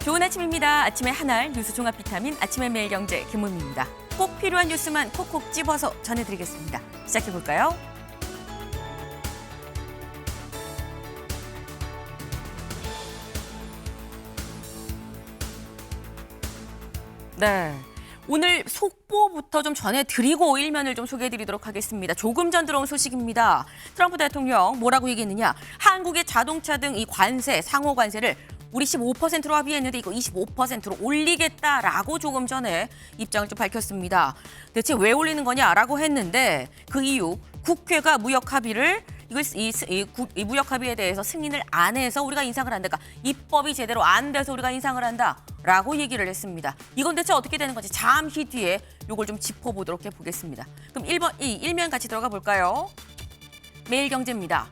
좋은 아침입니다. 아침의 한알 뉴스 종합 비타민 아침의 매일경제 김은미입니다. 꼭 필요한 뉴스만 콕콕 집어서 전해드리겠습니다. 시작해볼까요? 네. 오늘 속보부터 좀 전해드리고 일면을 좀 소개해드리도록 하겠습니다. 조금 전 들어온 소식입니다. 트럼프 대통령 뭐라고 얘기했느냐. 한국의 자동차 등 이 관세, 상호 관세를 우리 15%로 합의했는데 이거 25%로 올리겠다라고 조금 전에 입장을 좀 밝혔습니다. 대체 왜 올리는 거냐라고 했는데 그 이유 국회가 무역 합의를 이 무역 합의에 대해서 승인을 안 해서 우리가 인상을 한다. 그러니까 입법이 제대로 안 돼서 우리가 인상을 한다라고 얘기를 했습니다. 이건 대체 어떻게 되는 건지 잠시 뒤에 이걸 좀 짚어보도록 해보겠습니다. 그럼 1번 이 일면 같이 들어가 볼까요? 매일경제입니다.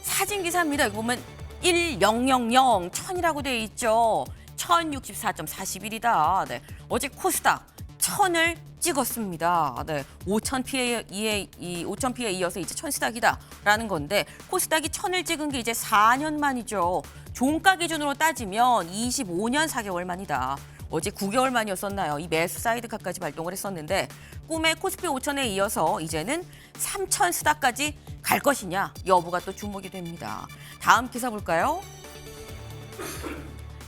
사진 기사입니다. 여기 보면 1000 1000이라고 되어 있죠. 1064.41이다. 네. 어제 코스닥 1000을 찍었습니다. 네. 5000 피해에 이어서 이제 천스닥이다라는 건데 코스닥이 1000을 찍은 게 이제 4년 만이죠. 종가 기준으로 따지면 25년 4개월 만이다. 어제 9개월 만이었었나요? 이 매수 사이드카까지 발동을 했었는데 꿈의 코스피 5000에 이어서 이제는 3000 스닥까지 갈 것이냐 여부가 또 주목이 됩니다. 다음 기사 볼까요?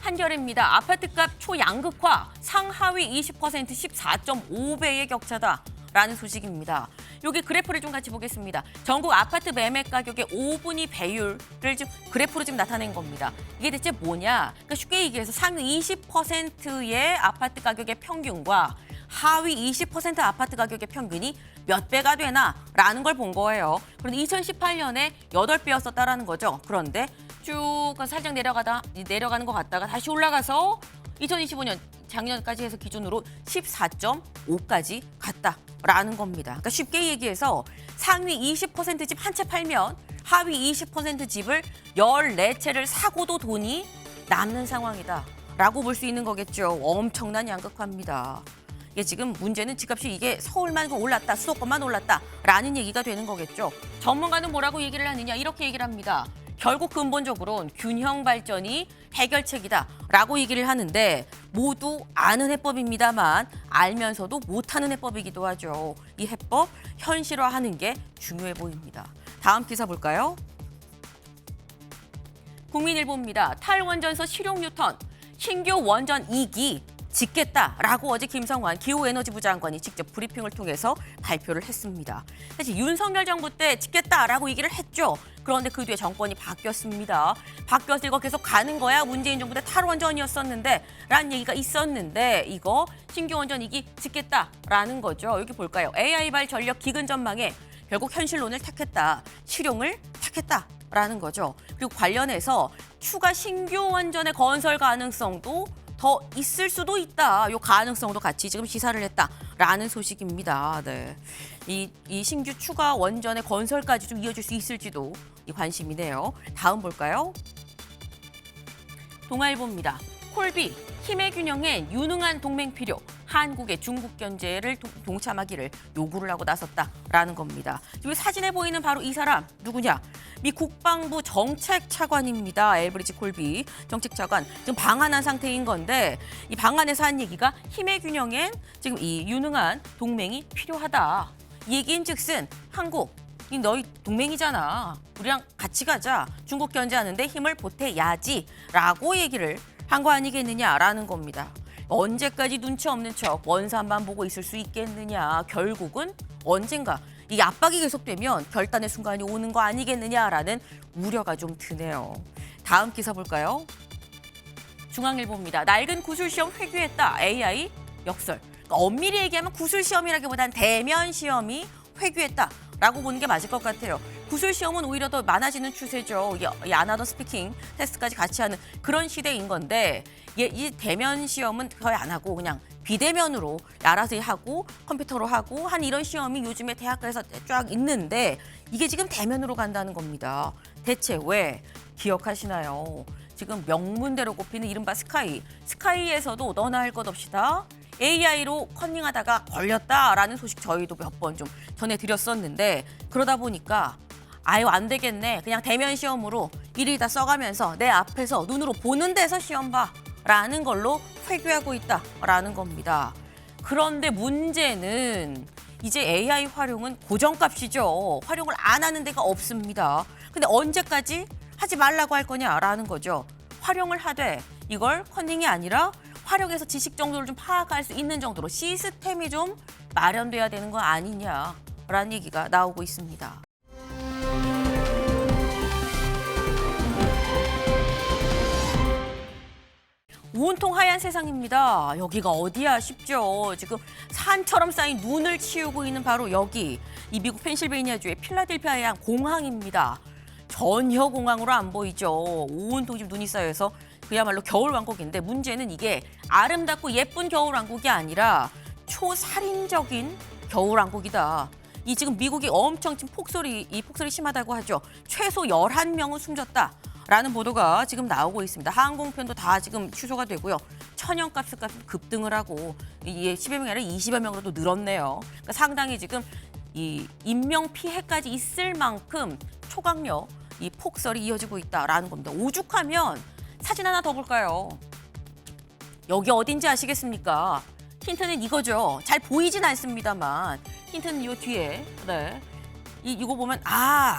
한겨레입니다. 아파트값 초양극화, 상하위 20% 14.5배의 격차다라는 소식입니다. 여기 그래프를 좀 같이 보겠습니다. 전국 아파트 매매 가격의 5분위 배율을 좀 그래프로 지금 나타낸 겁니다. 이게 대체 뭐냐? 그러니까 쉽게 얘기해서 상위 20%의 아파트 가격의 평균과 하위 20% 아파트 가격의 평균이 몇 배가 되나라는 걸 본 거예요. 그런데 2018년에 8배였었다라는 거죠. 그런데 쭉 살짝 내려가는 것 같다가 다시 올라가서 2025년 작년까지 해서 기준으로 14.5까지 갔다라는 겁니다. 그러니까 쉽게 얘기해서 상위 20% 집 한 채 팔면 하위 20% 집을 14채를 사고도 돈이 남는 상황이다라고 볼 수 있는 거겠죠. 엄청난 양극화입니다. 이게 지금 문제는 집값이 이게 서울만 올랐다, 수도권만 올랐다라는 얘기가 되는 거겠죠. 전문가는 뭐라고 얘기를 하느냐 이렇게 얘기를 합니다. 결국 근본적으로는 균형 발전이 해결책이다라고 얘기를 하는데 모두 아는 해법입니다만 알면서도 못하는 해법이기도 하죠. 이 해법 현실화하는 게 중요해 보입니다. 다음 기사 볼까요? 국민일보입니다. 탈원전소 실용 뉴턴, 신규 원전 2기 짓겠다라고 어제 김성환 기후에너지부 장관이 직접 브리핑을 통해서 발표를 했습니다. 사실 윤석열 정부 때 짓겠다라고 얘기를 했죠. 그런데 그 뒤에 정권이 바뀌었습니다. 바뀌어서 이거 계속 가는 거야. 문재인 정부 때 탈원전이었었는데 라는 얘기가 있었는데 이거 신규 원전 2기 짓겠다라는 거죠. 여기 볼까요? AI발 전력 기근 전망에 결국 현실론을 택했다. 실용을 택했다라는 거죠. 그리고 관련해서 추가 신규 원전의 건설 가능성도 더 있을 수도 있다. 요 가능성도 같이 지금 시사를 했다라는 소식입니다. 네. 이 신규 추가 원전의 건설까지 좀 이어질 수 있을지도 관심이네요. 다음 볼까요? 동아일보입니다. 콜비, 힘의 균형엔 유능한 동맹 필요. 한국의 중국 견제를 동참하기를 요구를 하고 나섰다라는 겁니다. 지금 사진에 보이는 바로 이 사람 누구냐? 미 국방부 정책차관입니다. 엘브리지 콜비 정책차관 지금 방한한 상태인 건데 이 방한에서 한 얘기가 힘의 균형엔 지금 이 유능한 동맹이 필요하다. 얘기인즉슨 한국 이 너희 동맹이잖아. 우리랑 같이 가자. 중국 견제하는데 힘을 보태야지라고 얘기를 한 거 아니겠느냐라는 겁니다. 언제까지 눈치 없는 척 원산만 보고 있을 수 있겠느냐. 결국은 언젠가 이 압박이 계속되면 결단의 순간이 오는 거 아니겠느냐라는 우려가 좀 드네요. 다음 기사 볼까요? 중앙일보입니다. 낡은 구술시험 회귀했다. AI 역설. 그러니까 엄밀히 얘기하면 구술시험이라기보단 대면 시험이 회귀했다라고 보는 게 맞을 것 같아요. 구술시험은 오히려 더 많아지는 추세죠. 이 아나더 스피킹 테스트까지 같이 하는 그런 시대인 건데 이 대면 시험은 거의 안 하고 그냥 비대면으로 알아서 하고 컴퓨터로 하고 한 이런 시험이 요즘에 대학가에서 쫙 있는데 이게 지금 대면으로 간다는 겁니다. 대체 왜 기억하시나요? 지금 명문대로 꼽히는 이른바 스카이에서도 너나 할 것 없이다. AI로 컨닝하다가 걸렸다라는 소식 저희도 몇 번 좀 전해드렸었는데 그러다 보니까 아유 안 되겠네. 그냥 대면 시험으로 일일이 다 써가면서 내 앞에서 눈으로 보는 데서 시험 봐. 있다라는 걸로 회귀하고 있다라는 겁니다. 그런데 문제는 이제 AI 활용은 고정값이죠. 활용을 안 하는 데가 없습니다. 근데 언제까지 하지 말라고 할 거냐라는 거죠. 활용을 하되 이걸 컨닝이 아니라 활용해서 지식 정도를 좀 파악할 수 있는 정도로 시스템이 좀 마련돼야 되는 거 아니냐라는 얘기가 나오고 있습니다. 온통 하얀 세상입니다. 여기가 어디야 싶죠. 지금 산처럼 쌓인 눈을 치우고 있는 바로 여기. 이 미국 펜실베이니아주의 필라델피아의 한 공항입니다. 전혀 공항으로 안 보이죠. 온통 지금 눈이 쌓여서 그야말로 겨울왕국인데 문제는 이게 아름답고 예쁜 겨울왕국이 아니라 초살인적인 겨울왕국이다. 이 지금 미국이 엄청 지금 폭설이 심하다고 하죠. 최소 11명은 숨졌다라는 보도가 지금 나오고 있습니다. 항공편도 다 지금 취소가 되고요. 천연가스 값이 급등을 하고 이게 10여 명이 아니라 20여 명으로도 늘었네요. 그러니까 상당히 지금 이 인명 피해까지 있을 만큼 초강력 이 폭설이 이어지고 있다라는 겁니다. 오죽하면 사진 하나 더 볼까요? 여기 어딘지 아시겠습니까? 힌트는 이거죠. 잘 보이진 않습니다만 힌트는 이 뒤에. 네. 이거 보면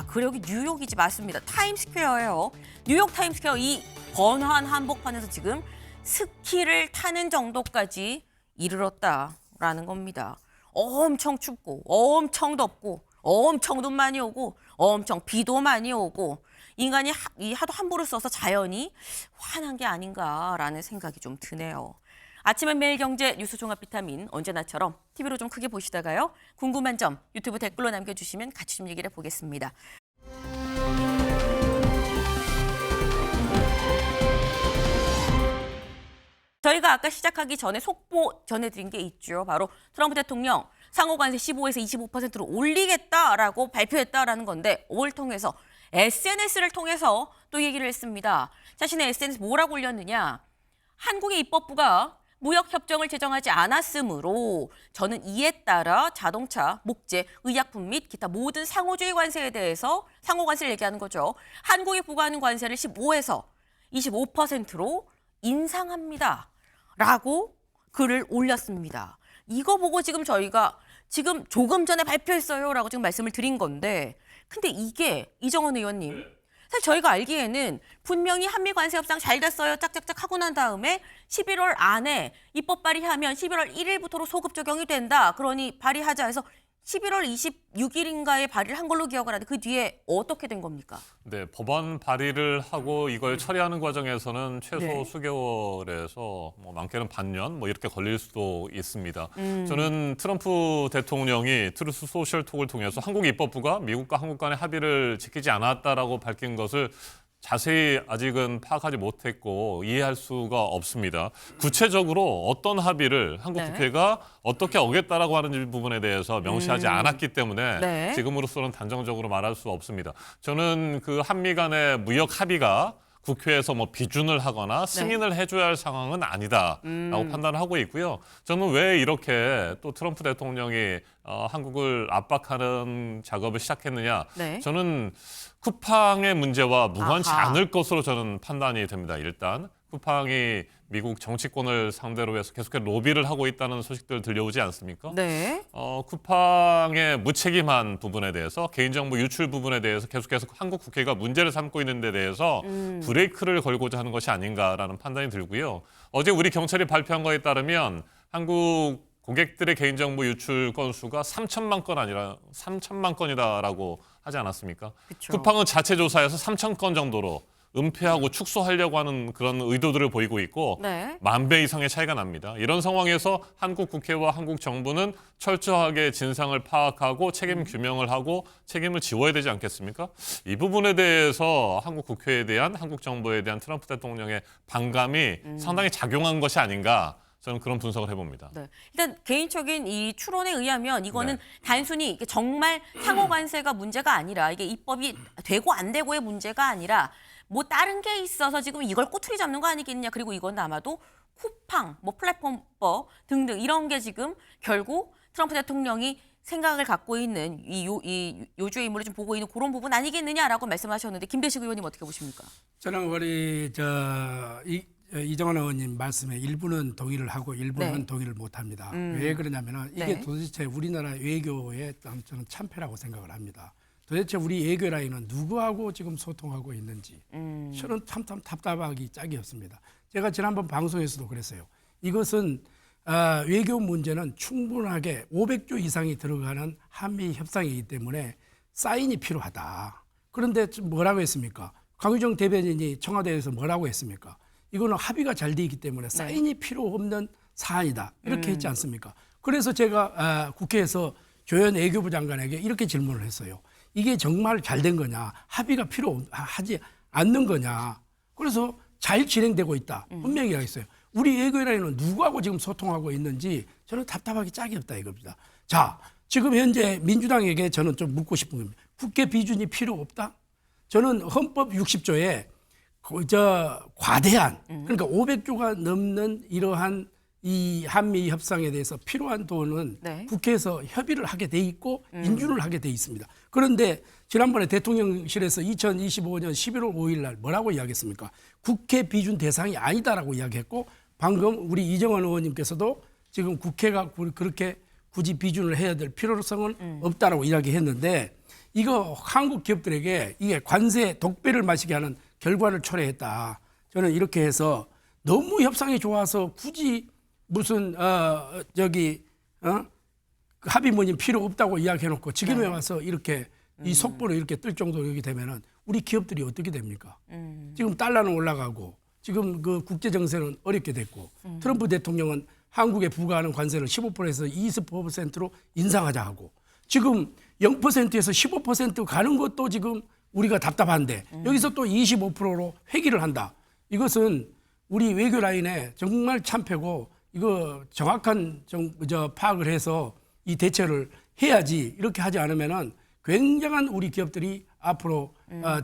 그래 여기 뉴욕이지 맞습니다. 타임스퀘어예요. 뉴욕 타임스퀘어 이 번화한 한복판에서 지금 스키를 타는 정도까지 이르렀다라는 겁니다. 엄청 춥고 엄청 덥고 엄청 눈 많이 오고 엄청 비도 많이 오고 인간이 하도 함부로 써서 자연이 화난 게 아닌가라는 생각이 좀 드네요. 아침엔 매일경제 뉴스 종합 비타민 언제나처럼 TV로 좀 크게 보시다가요. 궁금한 점 유튜브 댓글로 남겨주시면 같이 좀 얘기를 해보겠습니다. 저희가 아까 시작하기 전에 속보 전해드린 게 있죠. 바로 트럼프 대통령 상호관세 15에서 25%로 올리겠다라고 발표했다라는 건데 뭘 통해서 SNS를 통해서 또 얘기를 했습니다. 자신의 SNS 뭐라고 올렸느냐. 한국의 입법부가 무역협정을 제정하지 않았으므로 저는 이에 따라 자동차, 목재, 의약품 및 기타 모든 상호주의 관세에 대해서 상호관세를 얘기하는 거죠. 한국에 부과하는 관세를 15에서 25%로 인상합니다. 라고 글을 올렸습니다. 이거 보고 지금 저희가 지금 조금 전에 발표했어요 라고 지금 말씀을 드린 건데 근데 이게 이정원 의원님 사실 저희가 알기에는 분명히 한미 관세 협상 잘 됐어요 짝짝짝 하고 난 다음에 11월 안에 입법 발의하면 11월 1일부터로 소급 적용이 된다. 그러니 발의하자 해서 11월 26일인가에 발의를 한 걸로 기억을 하는데 그 뒤에 어떻게 된 겁니까? 네, 법안 발의를 하고 이걸 처리하는 과정에서는 최소 네. 수개월에서 많게는 반년 이렇게 걸릴 수도 있습니다. 저는 트럼프 대통령이 트루스 소셜톡을 통해서 한국 입법부가 미국과 한국 간의 합의를 지키지 않았다라고 밝힌 것을 자세히 아직은 파악하지 못했고 이해할 수가 없습니다. 구체적으로 어떤 합의를 한국 네. 국회가 어떻게 어겼다라고 하는 부분에 대해서 명시하지 않았기 때문에 네. 지금으로서는 단정적으로 말할 수 없습니다. 저는 그 한미 간의 무역 합의가 국회에서 비준을 하거나 승인을 해줘야 할 상황은 아니다라고 판단을 하고 있고요. 저는 왜 이렇게 또 트럼프 대통령이 한국을 압박하는 작업을 시작했느냐. 네. 저는 쿠팡의 문제와 무관치 아하. 않을 것으로 저는 판단이 됩니다. 일단 쿠팡이 미국 정치권을 상대로 해서 계속해서 로비를 하고 있다는 소식들 들려오지 않습니까? 네. 쿠팡의 무책임한 부분에 대해서 개인정보 유출 부분에 대해서 계속해서 한국 국회가 문제를 삼고 있는 데 대해서 브레이크를 걸고자 하는 것이 아닌가라는 판단이 들고요. 어제 우리 경찰이 발표한 거에 따르면 한국 고객들의 개인정보 유출 건수가 3천만 건 아니라 3천만 건이다라고 하지 않았습니까? 그쵸. 쿠팡은 자체 조사에서 3천 건 정도로 은폐하고 축소하려고 하는 그런 의도들을 보이고 있고 네. 10,000배 이상의 차이가 납니다. 이런 상황에서 한국 국회와 한국 정부는 철저하게 진상을 파악하고 책임 규명을 하고 책임을 지워야 되지 않겠습니까? 이 부분에 대해서 한국 국회에 대한 한국 정부에 대한 트럼프 대통령의 반감이 상당히 작용한 것이 아닌가 저는 그런 분석을 해봅니다. 네. 일단 개인적인 이 추론에 의하면 이거는 네. 단순히 이게 정말 상호 관세가 문제가 아니라 이게 입법이 되고 안 되고의 문제가 아니라 다른 게 있어서 지금 이걸 꼬투리 잡는 거 아니겠냐. 그리고 이건 아마도 쿠팡, 플랫폼법 등등 이런 게 지금 결국 트럼프 대통령이 생각을 갖고 있는 이 요주의 인물을 좀 보고 있는 그런 부분 아니겠느냐라고 말씀하셨는데 김대식 의원님 어떻게 보십니까? 저는 우리 이정환 의원님 말씀에 일부는 동의를 하고 일부는 네. 동의를 못합니다. 왜 그러냐면은 이게 네. 도대체 우리나라 외교의 저는 참패라고 생각을 합니다. 도대체 우리 외교 라인은 누구하고 지금 소통하고 있는지 저는 참 답답하기 짝이 없습니다. 제가 지난번 방송에서도 그랬어요. 이것은 외교 문제는 충분하게 500조 이상이 들어가는 한미 협상이기 때문에 사인이 필요하다. 그런데 뭐라고 했습니까? 강유정 대변인이 청와대에서 뭐라고 했습니까? 이거는 합의가 잘 돼 있기 때문에 사인이 필요 없는 사안이다. 이렇게 했지 않습니까? 그래서 제가 국회에서 조현 외교부 장관에게 이렇게 질문을 했어요. 이게 정말 잘 된 거냐? 합의가 필요하지 않는 거냐? 그래서 잘 진행되고 있다. 분명히 이야기했어요. 우리 외교라인은 누구하고 지금 소통하고 있는지 저는 답답하기 짝이 없다 이겁니다. 자, 지금 현재 민주당에게 저는 좀 묻고 싶은 겁니다. 국회 비준이 필요 없다? 저는 헌법 60조에 과대한 그러니까 500조가 넘는 이러한 이 한미 협상에 대해서 필요한 돈은 네. 국회에서 협의를 하게 돼 있고 인준을 하게 돼 있습니다. 그런데 지난번에 대통령실에서 2025년 11월 5일 날 뭐라고 이야기했습니까? 국회 비준 대상이 아니다라고 이야기했고 방금 우리 이정환 의원님께서도 지금 국회가 그렇게 굳이 비준을 해야 될 필요성은 없다라고 이야기했는데 이거 한국 기업들에게 이게 관세 독배를 마시게 하는 결과를 초래했다. 저는 이렇게 해서 너무 협상이 좋아서 굳이 무슨 합의 모임 필요 없다고 이야기해놓고 지금에 와서 이렇게 이 속보를 이렇게 뜰 정도로 이렇게 되면은 우리 기업들이 어떻게 됩니까? 지금 달러는 올라가고 지금 그 국제 정세는 어렵게 됐고 트럼프 대통령은 한국에 부과하는 관세를 15%에서 20%로 인상하자 하고 지금 0%에서 15% 가는 것도 지금 우리가 답답한데 여기서 또 25%로 회귀를 한다. 이것은 우리 외교 라인에 정말 참패고 이거 정확한 파악을 해서 이 대처를 해야지 이렇게 하지 않으면은 굉장한 우리 기업들이 앞으로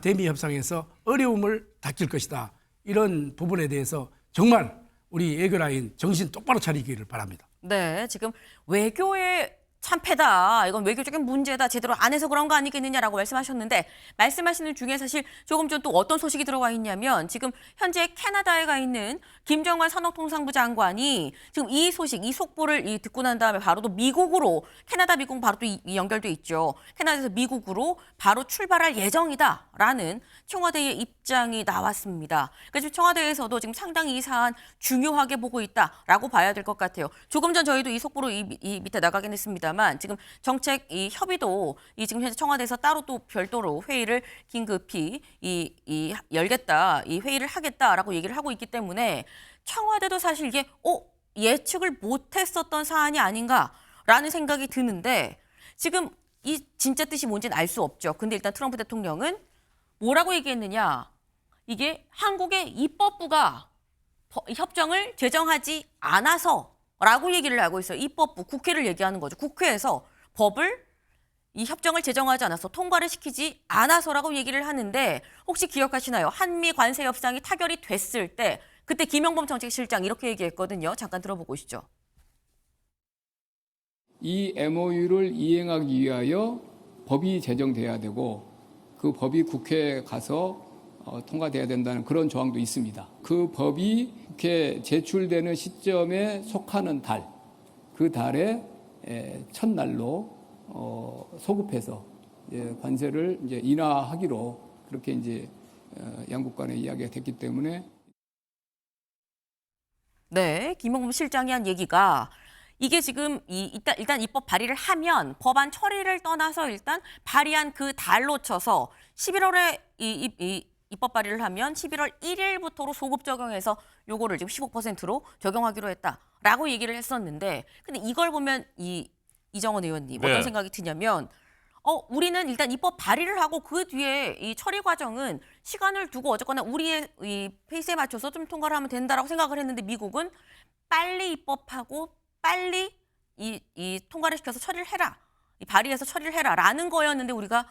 대미 협상에서 어려움을 닥칠 것이다. 이런 부분에 대해서 정말 우리 외교 라인 정신 똑바로 차리기를 바랍니다. 네, 지금 외교의 참패다. 이건 외교적인 문제다. 제대로 안 해서 그런 거 아니겠느냐라고 말씀하셨는데 말씀하시는 중에 사실 조금 전 또 어떤 소식이 들어와 있냐면 지금 현재 캐나다에 가 있는 김정관 산업통상부 장관이 지금 이 소식, 이 속보를 듣고 난 다음에 바로 또 미국으로 캐나다, 미국 바로 또 연결돼 있죠. 캐나다에서 미국으로 바로 출발할 예정이다라는 청와대의 입장이 나왔습니다. 그래서 청와대에서도 지금 상당히 이 사안 중요하게 보고 있다라고 봐야 될 것 같아요. 조금 전 저희도 이 속보로 이 밑에 나가긴 했습니다만 지금 정책 이 협의도 이 지금 현재 청와대에서 따로 또 별도로 회의를 긴급히 열겠다, 이 회의를 하겠다라고 얘기를 하고 있기 때문에 청와대도 사실 이게 예측을 못했었던 사안이 아닌가라는 생각이 드는데 지금 이 진짜 뜻이 뭔지는 알 수 없죠. 근데 일단 트럼프 대통령은 뭐라고 얘기했느냐? 이게 한국의 입법부가 협정을 제정하지 않아서라고 얘기를 하고 있어요. 입법부, 국회를 얘기하는 거죠. 국회에서 법을 이 협정을 제정하지 않아서 통과를 시키지 않아서라고 얘기를 하는데 혹시 기억하시나요? 한미 관세 협상이 타결이 됐을 때 그때 김영범 정책실장 이렇게 얘기했거든요. 잠깐 들어보고 오시죠. 이 MOU를 이행하기 위하여 법이 제정돼야 되고 그 법이 국회에 가서 통과돼야 된다는 그런 조항도 있습니다. 그 법이 국회에 제출되는 시점에 속하는 달, 그 달의 첫날로 소급해서 관세를 이제 인하하기로 그렇게 이제 양국 간에 이야기가 됐기 때문에. 네, 김영범 실장이 한 얘기가 이게 지금 일단 입법 발의를 하면 법안 처리를 떠나서 일단 발의한 그 달로 쳐서 11월에 이 입법 발의를 하면 11월 1일부터로 소급 적용해서 요거를 지금 15%로 적용하기로 했다라고 얘기를 했었는데 근데 이걸 보면 이정원 의원님 어떤 생각이 드냐면 우리는 일단 입법 발의를 하고 그 뒤에 이 처리 과정은 시간을 두고 어쨌거나 우리의 이 페이스에 맞춰서 좀 통과를 하면 된다라고 생각을 했는데 미국은 빨리 입법하고 빨리 이 통과를 시켜서 처리를 해라. 이 발의해서 처리를 해라라는 거였는데 우리가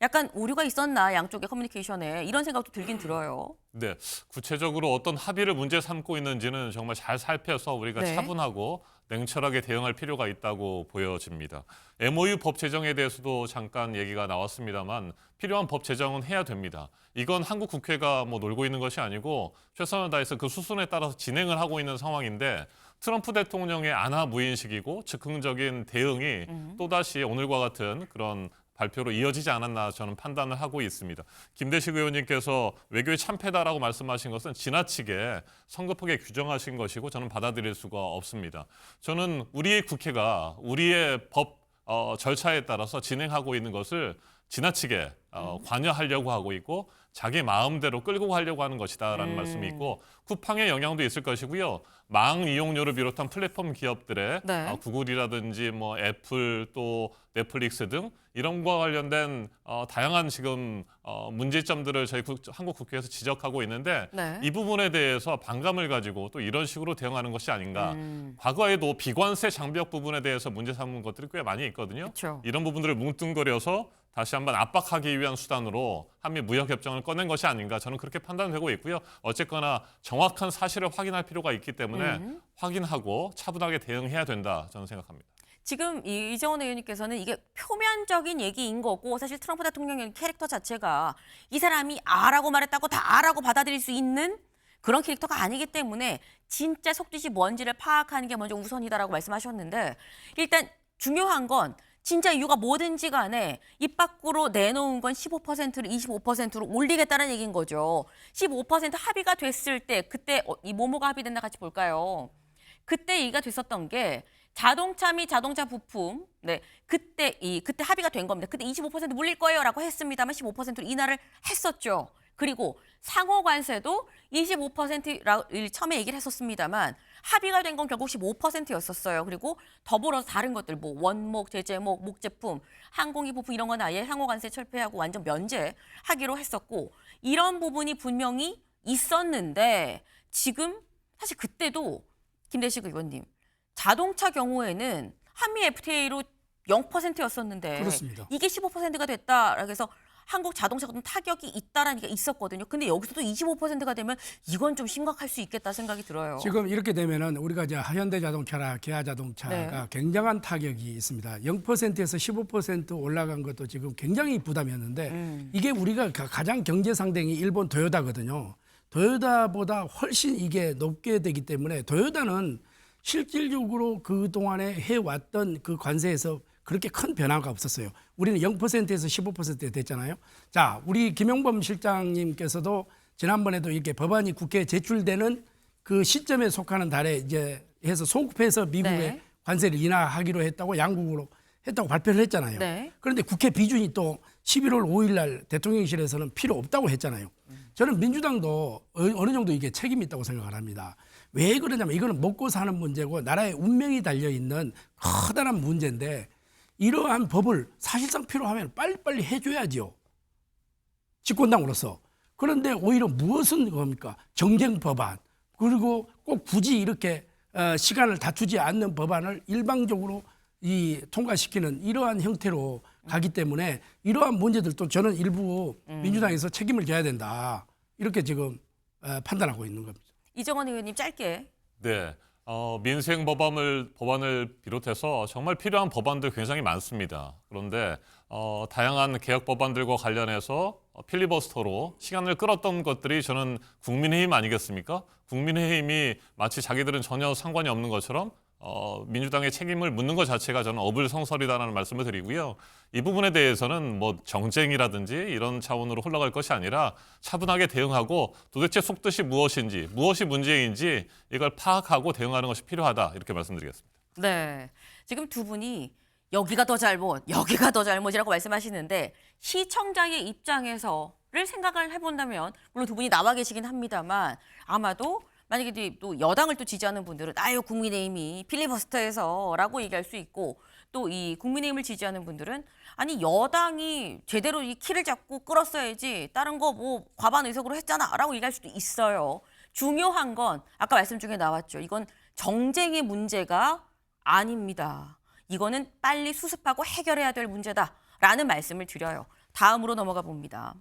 약간 오류가 있었나 양쪽의 커뮤니케이션에 이런 생각도 들긴 들어요. 네, 구체적으로 어떤 합의를 문제 삼고 있는지는 정말 잘 살펴서 우리가 네. 차분하고 냉철하게 대응할 필요가 있다고 보여집니다. MOU 법 제정에 대해서도 잠깐 얘기가 나왔습니다만 필요한 법 제정은 해야 됩니다. 이건 한국 국회가 뭐 놀고 있는 것이 아니고 최선을 다해서 그 수순에 따라서 진행을 하고 있는 상황인데 트럼프 대통령의 안하무인식이고 즉흥적인 대응이 또다시 오늘과 같은 그런 발표로 이어지지 않았나 저는 판단을 하고 있습니다. 김대식 의원님께서 외교의 참패다라고 말씀하신 것은 지나치게 성급하게 규정하신 것이고 저는 받아들일 수가 없습니다. 저는 우리의 국회가 우리의 법 절차에 따라서 진행하고 있는 것을 지나치게 관여하려고 하고 있고 자기 마음대로 끌고 가려고 하는 것이다라는 말씀이 있고 쿠팡의 영향도 있을 것이고요. 망 이용료를 비롯한 플랫폼 기업들의 네. 구글이라든지 뭐 애플 또 넷플릭스 등 이런 거와 관련된 다양한 지금 문제점들을 저희 한국 국회에서 지적하고 있는데 네. 이 부분에 대해서 반감을 가지고 또 이런 식으로 대응하는 것이 아닌가. 과거에도 비관세 장벽 부분에 대해서 문제 삼은 것들이 꽤 많이 있거든요. 그쵸. 이런 부분들을 뭉뚱그려서 다시 한번 압박하기 위한 수단으로 한미 무역협정을 꺼낸 것이 아닌가 저는 그렇게 판단되고 있고요. 어쨌거나 정확한 사실을 확인할 필요가 있기 때문에 확인하고 차분하게 대응해야 된다 저는 생각합니다. 지금 이정원 의원님께서는 이게 표면적인 얘기인 거고 사실 트럼프 대통령의 캐릭터 자체가 이 사람이 아라고 말했다고 다 아라고 받아들일 수 있는 그런 캐릭터가 아니기 때문에 진짜 속뜻이 뭔지를 파악하는 게 먼저 우선이다라고 말씀하셨는데 일단 중요한 건 진짜 이유가 뭐든지 간에 입 밖으로 내놓은 건 15%를 25%로 올리겠다는 얘기인 거죠. 15% 합의가 됐을 때 그때 이 뭐뭐가 합의됐나 같이 볼까요? 그때 얘기가 됐었던 게 자동차 및 자동차 부품, 네, 그때 합의가 된 겁니다. 그때 25% 물릴 거예요라고 했습니다만 15%로 인하를 했었죠. 그리고 상호 관세도 25%를 처음에 얘기를 했었습니다만 합의가 된 건 결국 15%였었어요. 그리고 더불어서 다른 것들, 뭐 원목, 제재목, 목제품, 항공기 부품 이런 건 아예 상호 관세 철폐하고 완전 면제하기로 했었고 이런 부분이 분명히 있었는데 지금 사실 그때도 김대식 의원님 자동차 경우에는 한미 FTA로 0%였었는데 그렇습니다. 이게 15%가 됐다라고 해서 한국 자동차가 좀 타격이 있다라는 게 있었거든요. 근데 여기서도 25%가 되면 이건 좀 심각할 수 있겠다 생각이 들어요. 지금 이렇게 되면은 우리가 이제 현대자동차나 기아자동차가 네. 굉장한 타격이 있습니다. 0%에서 15% 올라간 것도 지금 굉장히 부담이었는데 이게 우리가 가장 경제 상대이 일본 도요타거든요. 도요타보다 훨씬 이게 높게 되기 때문에 도요타는 실질적으로 그동안에 해왔던 그 관세에서 그렇게 큰 변화가 없었어요. 우리는 0%에서 15% 됐잖아요. 자, 우리 김용범 실장님께서도 지난번에도 이렇게 법안이 국회에 제출되는 그 시점에 속하는 달에 이제 해서 소급해서 미국에 네. 관세를 인하하기로 했다고 양국으로 했다고 발표를 했잖아요. 네. 그런데 국회 비준이 또 11월 5일 날 대통령실에서는 필요 없다고 했잖아요. 저는 민주당도 어느 정도 이게 책임이 있다고 생각을 합니다. 왜 그러냐면 이거는 먹고 사는 문제고 나라의 운명이 달려있는 커다란 문제인데 이러한 법을 사실상 필요하면 빨리빨리 해줘야죠. 집권당으로서. 그런데 오히려 무엇은 겁니까? 정쟁 법안 그리고 꼭 굳이 이렇게 시간을 다투지 않는 법안을 일방적으로 통과시키는 이러한 형태로 가기 때문에 이러한 문제들도 저는 일부 민주당에서 책임을 져야 된다. 이렇게 지금 판단하고 있는 겁니다. 이정원 의원님 짧게. 네. 민생 법안을 비롯해서 정말 필요한 법안들 굉장히 많습니다. 그런데 다양한 개혁 법안들과 관련해서 필리버스터로 시간을 끌었던 것들이 저는 국민의힘 아니겠습니까? 국민의힘이 마치 자기들은 전혀 상관이 없는 것처럼 민주당의 책임을 묻는 것 자체가 저는 어불성설이다라는 말씀을 드리고요. 이 부분에 대해서는 뭐 정쟁이라든지 이런 차원으로 흘러갈 것이 아니라 차분하게 대응하고 도대체 속뜻이 무엇인지 무엇이 문제인지 이걸 파악하고 대응하는 것이 필요하다 이렇게 말씀드리겠습니다. 네. 지금 두 분이 여기가 더 잘못, 여기가 더 잘못이라고 말씀하시는데 시청자의 입장에서를 생각을 해본다면 물론 두 분이 나와 계시긴 합니다만 아마도 만약에 또 여당을 또 지지하는 분들은 아유 국민의힘이 필리버스터해서라고 얘기할 수 있고 또 이 국민의힘을 지지하는 분들은 아니 여당이 제대로 이 키를 잡고 끌었어야지 다른 거 뭐 과반 의석으로 했잖아라고 얘기할 수도 있어요. 중요한 건 아까 말씀 중에 나왔죠. 이건 정쟁의 문제가 아닙니다. 이거는 빨리 수습하고 해결해야 될 문제다라는 말씀을 드려요. 다음으로 넘어가 봅니다.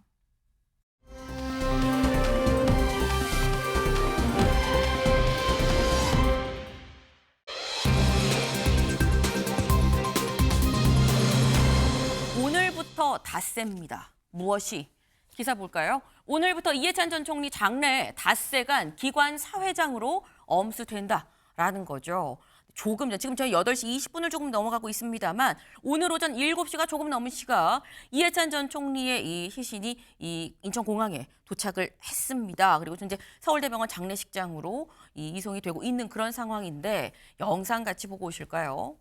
오늘부터 닷새입니다. 무엇이? 기사 볼까요? 오늘부터 이해찬 전 총리 장래 닷새간 기관 사회장으로 엄수된다라는 거죠. 조금 전, 지금 저희 8시 20분을 조금 넘어가고 있습니다만 오늘 오전 7시가 조금 넘은 시각 이해찬 전 총리의 이 시신이 이 인천공항에 도착을 했습니다. 그리고 이제 서울대병원 장례식장으로 이송이 되고 있는 그런 상황인데 영상 같이 보고 오실까요?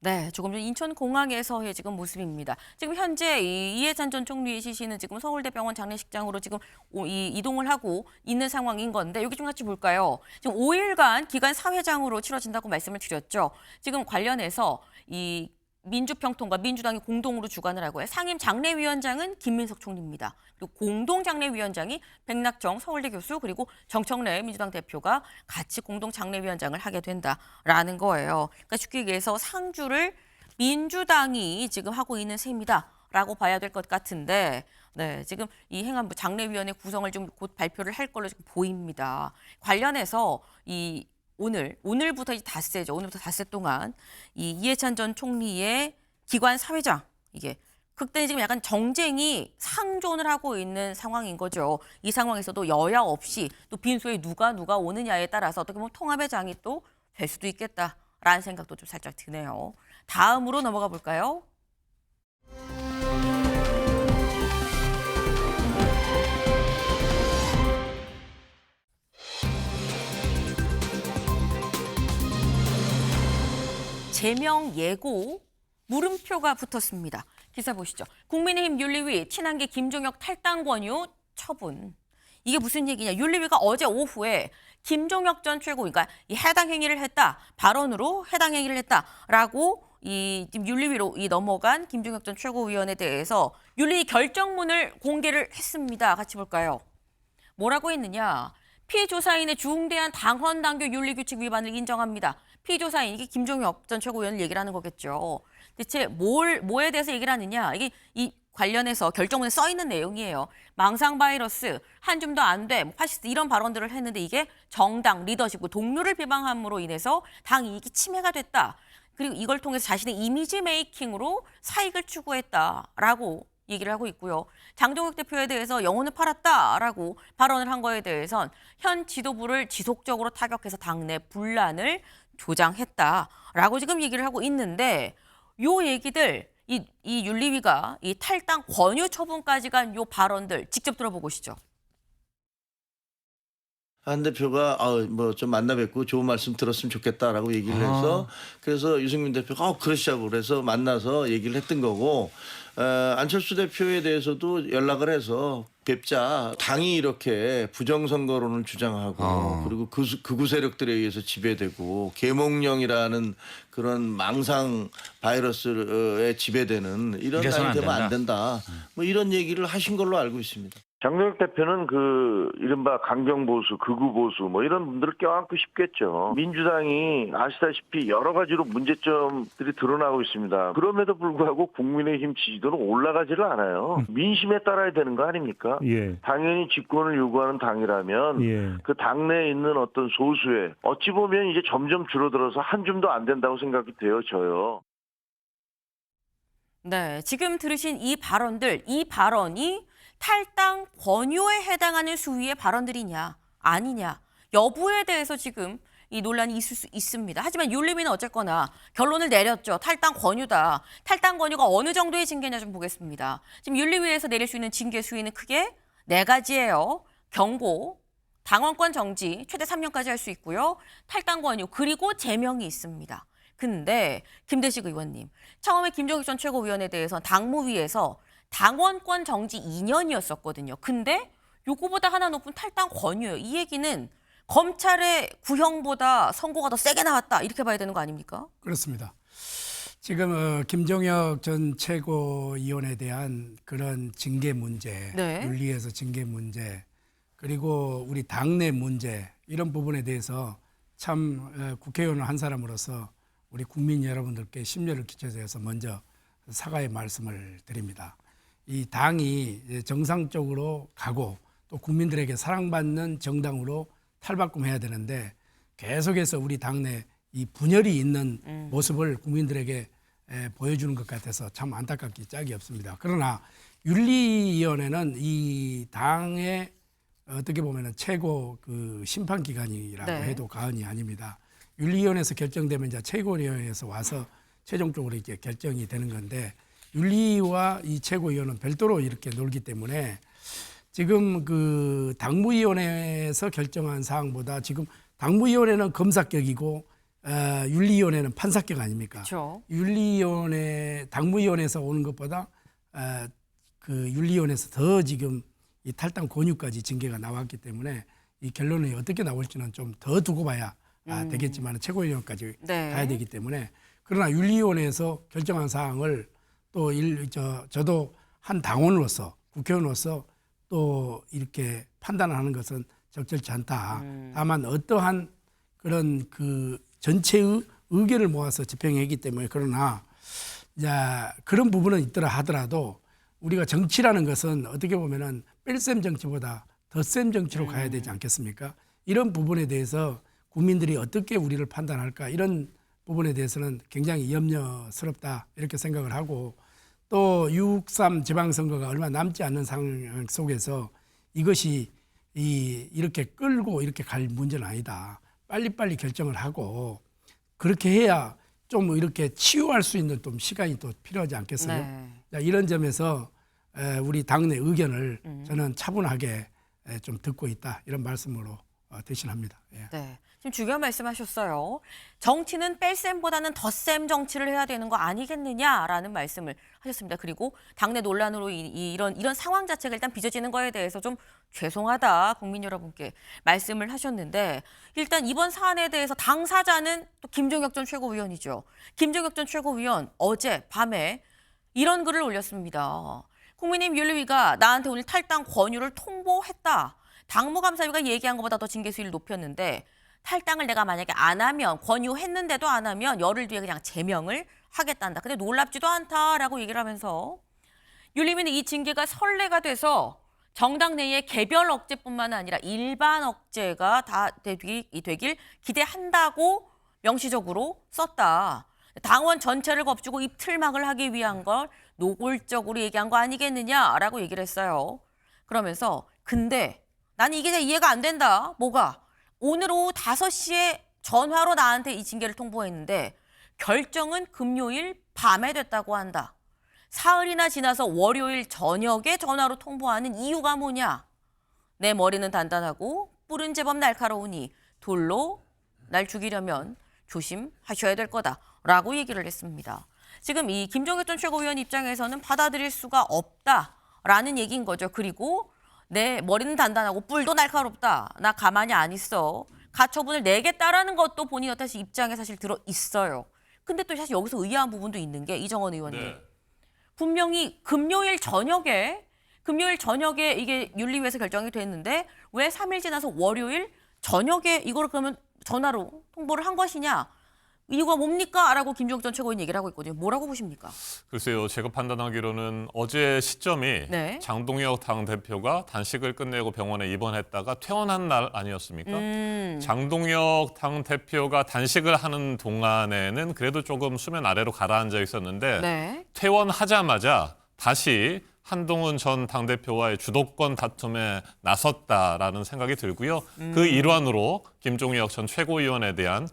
네, 조금 전 인천공항에서의 지금 모습입니다. 지금 현재 이해찬 전 총리의 시신은 지금 서울대병원 장례식장으로 지금 이동을 하고 있는 상황인 건데 여기 좀 같이 볼까요? 지금 5일간 기관 사회장으로 치러진다고 말씀을 드렸죠. 지금 관련해서 이 민주평통과 민주당이 공동으로 주관을 하고요. 상임 장례위원장은 김민석 총리입니다. 그리고 공동 장례위원장이 백낙정 서울대 교수 그리고 정청래 민주당 대표가 같이 공동 장례위원장을 하게 된다라는 거예요. 그러니까 쉽게 얘기해서 상주를 민주당이 지금 하고 있는 셈이다라고 봐야 될 것 같은데 네, 지금 이 행안부 장례위원회 구성을 좀 곧 발표를 할 걸로 지금 보입니다. 관련해서 오늘부터 이제 닷새죠. 오늘부터 닷새 동안 이해찬 전 총리의 기관 사회장 이게 그때는 지금 약간 정쟁이 상존을 하고 있는 상황인 거죠. 이 상황에서도 여야 없이 또 빈소에 누가 오느냐에 따라서 어떻게 보면 통합의 장이 또 될 수도 있겠다라는 생각도 좀 살짝 드네요. 다음으로 넘어가 볼까요? 제명 예고 물음표가 붙었습니다. 기사 보시죠. 국민의힘 윤리위 친한계 김종혁 탈당 권유 처분. 이게 무슨 얘기냐? 윤리위가 어제 오후에 김종혁 전 최고, 그러니까 이 해당 행위를 했다, 발언으로 해당 행위를 했다라고 지금 윤리위로 넘어간 김종혁 전 최고위원에 대해서 윤리위 결정문을 공개를 했습니다. 같이 볼까요? 뭐라고 했느냐? 피조사인의 중대한 당헌 당규 윤리규칙 위반을 인정합니다. 피조사인 이게 김종혁 전 최고위원을 얘기를 하는 거겠죠. 대체 뭐에 대해서 얘기를 하느냐? 이게 이 관련해서 결정문에 써 있는 내용이에요. 망상 바이러스, 한 줌도 안 돼, 파시스트 이런 발언들을 했는데 이게 정당 리더십, 동료를 비방함으로 인해서 당 이익이 침해가 됐다. 그리고 이걸 통해서 자신의 이미지 메이킹으로 사익을 추구했다라고 얘기를 하고 있고요. 장종혁 대표에 대해서 영혼을 팔았다라고 발언을 한 거에 대해선 현 지도부를 지속적으로 타격해서 당내 분란을 조장했다라고 지금 얘기를 하고 있는데 요 얘기들 이 윤리위가 이 탈당 권유 처분까지 간 요 발언들 직접 들어보시죠. 한 대표가 뭐 좀 만나 뵙고 좋은 말씀 들었으면 좋겠다라고 얘기를 해서 그래서 유승민 대표가 그러시자고 그래서 만나서 얘기를 했던 거고 안철수 대표에 대해서도 연락을 해서 뵙자. 당이 이렇게 부정선거론을 주장하고 그리고 극우 세력들에 의해서 지배되고 계몽령이라는 그런 망상 바이러스에 지배되는 이런 당이 되면 안 된다. 뭐 이런 얘기를 하신 걸로 알고 있습니다. 장종혁 대표는 이른바 강경보수, 극우보수 뭐 이런 분들을 껴안고 싶겠죠. 민주당이 아시다시피 여러 가지로 문제점들이 드러나고 있습니다. 그럼에도 불구하고 국민의힘 지지도는 올라가지를 않아요. 민심에 따라야 되는 거 아닙니까? 예. 당연히 집권을 요구하는 당이라면 예. 그 당내에 있는 어떤 소수의 어찌 보면 이제 점점 줄어들어서 한 줌도 안 된다고 생각이 되어져요. 네, 지금 들으신 이 발언들, 이 발언이 탈당 권유에 해당하는 수위의 발언들이냐 아니냐 여부에 대해서 지금 이 논란이 있을 수 있습니다. 하지만 윤리위는 어쨌거나 결론을 내렸죠. 탈당 권유다. 탈당 권유가 어느 정도의 징계냐 좀 보겠습니다. 지금 윤리위에서 내릴 수 있는 징계 수위는 크게 네 가지예요. 경고, 당원권 정지, 최대 3년까지 할 수 있고요. 탈당 권유, 그리고 제명이 있습니다. 근데 김대식 의원님, 처음에 김종익 전 최고위원에 대해서 당무위에서 당원권 정지 2년이었었거든요. 근데 요거보다 하나 높은 탈당 권유예요. 이 얘기는 검찰의 구형보다 선고가 더 세게 나왔다, 이렇게 봐야 되는 거 아닙니까? 그렇습니다. 지금 김종혁 전 최고위원에 대한 그런 징계 문제, 네. 윤리에서 징계 문제, 그리고 우리 당내 문제, 이런 부분에 대해서 참 국회의원 한 사람으로서 우리 국민 여러분들께 심려를 끼쳐서 해서 먼저 사과의 말씀을 드립니다. 이 당이 정상적으로 가고 또 국민들에게 사랑받는 정당으로 탈바꿈해야 되는데 계속해서 우리 당내 이 분열이 있는 모습을 국민들에게 보여주는 것 같아서 참 안타깝기 짝이 없습니다. 그러나 윤리위원회는 이 당의 어떻게 보면 최고 그 심판기관이라고 네. 해도 과언이 아닙니다. 윤리위원회에서 결정되면 이제 최고위원회에서 와서 최종적으로 이렇게 결정이 되는 건데, 윤리와 이 최고위원은 별도로 이렇게 놀기 때문에 지금 그 당무위원회에서 결정한 사항보다 지금 당무위원회는 검사격이고 윤리위원회는 판사격 아닙니까? 그렇죠. 윤리위원회, 당무위원회에서 오는 것보다 그 윤리위원회에서 더 지금 이 탈당 권유까지 징계가 나왔기 때문에 이 결론이 어떻게 나올지는 좀 더 두고 봐야 되겠지만 최고위원까지 네. 가야 되기 때문에, 그러나 윤리위원회에서 결정한 사항을 또 저도 한 당원으로서 국회의원으로서 또 이렇게 판단하는 것은 적절치 않다. 다만 어떠한 그런 그 전체의 의견을 모아서 집행했기 때문에, 그러나 이제 그런 부분은 있더라 하더라도 우리가 정치라는 것은 어떻게 보면은 뺄셈 정치보다 덧셈 정치로 가야 되지 않겠습니까? 이런 부분에 대해서 국민들이 어떻게 우리를 판단할까, 이런 부분에 대해서는 굉장히 염려스럽다, 이렇게 생각을 하고, 또 6.3 지방선거가 얼마 남지 않는 상황 속에서 이것이 이렇게 끌고 이렇게 갈 문제는 아니다. 빨리빨리 결정을 하고 그렇게 해야 좀 이렇게 치유할 수 있는 좀 시간이 또 필요하지 않겠어요? 네. 자, 이런 점에서 우리 당내 의견을 저는 차분하게 좀 듣고 있다, 이런 말씀으로 대신합니다. 예. 네. 지금 중요한 말씀하셨어요. 정치는 뺄셈보다는 덧셈 정치를 해야 되는 거 아니겠느냐라는 말씀을 하셨습니다. 그리고 당내 논란으로 이런 상황 자체가 일단 빚어지는 거에 대해서 좀 죄송하다, 국민 여러분께 말씀을 하셨는데, 일단 이번 사안에 대해서 당사자는 또 김종혁 전 최고위원이죠. 김종혁 전 최고위원 어제 밤에 이런 글을 올렸습니다. 국민의힘 윤리위가 나한테 오늘 탈당 권유를 통보했다. 당무감사위가 얘기한 것보다 더 징계 수위를 높였는데, 탈당을 내가 만약에 안 하면, 권유했는데도 안 하면 열흘 뒤에 그냥 제명을 하겠단다. 근데 놀랍지도 않다라고 얘기를 하면서, 윤리위는 이 징계가 선례가 돼서 정당 내의 개별 억제뿐만 아니라 일반 억제가 다 되길 기대한다고 명시적으로 썼다. 당원 전체를 겁주고 입틀막을 하기 위한 걸 노골적으로 얘기한 거 아니겠느냐라고 얘기를 했어요. 그러면서 근데 나는 이게 이해가 안 된다. 뭐가? 오늘 오후 5시에 전화로 나한테 이 징계를 통보했는데 결정은 금요일 밤에 됐다고 한다. 사흘이나 지나서 월요일 저녁에 전화로 통보하는 이유가 뭐냐? 내 머리는 단단하고 뿔은 제법 날카로우니 돌로 날 죽이려면 조심하셔야 될 거다라고 얘기를 했습니다. 지금 이 김종혁 전 최고위원 입장에서는 받아들일 수가 없다라는 얘기인 거죠. 그리고 내 머리는 단단하고 뿔도 날카롭다. 나 가만히 안 있어. 가처분을 내겠다라는 것도 본인 여태까지 입장에 사실 들어 있어요. 근데 또 사실 여기서 의아한 부분도 있는 게 이정원 의원님. 네. 분명히 금요일 저녁에 이게 윤리위에서 결정이 됐는데 왜 3일 지나서 월요일 저녁에 이거를 그러면 전화로 통보를 한 것이냐? 이유가 뭡니까? 라고 김종혁 전 최고위원 얘기를 하고 있거든요. 뭐라고 보십니까? 글쎄요, 제가 판단하기로는 어제 시점이 네. 장동혁 당대표가 단식을 끝내고 병원에 입원했다가 퇴원한 날 아니었습니까? 장동혁 당대표가 단식을 하는 동안에는 그래도 조금 수면 아래로 가라앉아 있었는데 네. 퇴원하자마자 다시 한동훈 전 당대표와의 주도권 다툼에 나섰다라는 생각이 들고요. 그 일환으로 김종혁 전 최고위원에 대한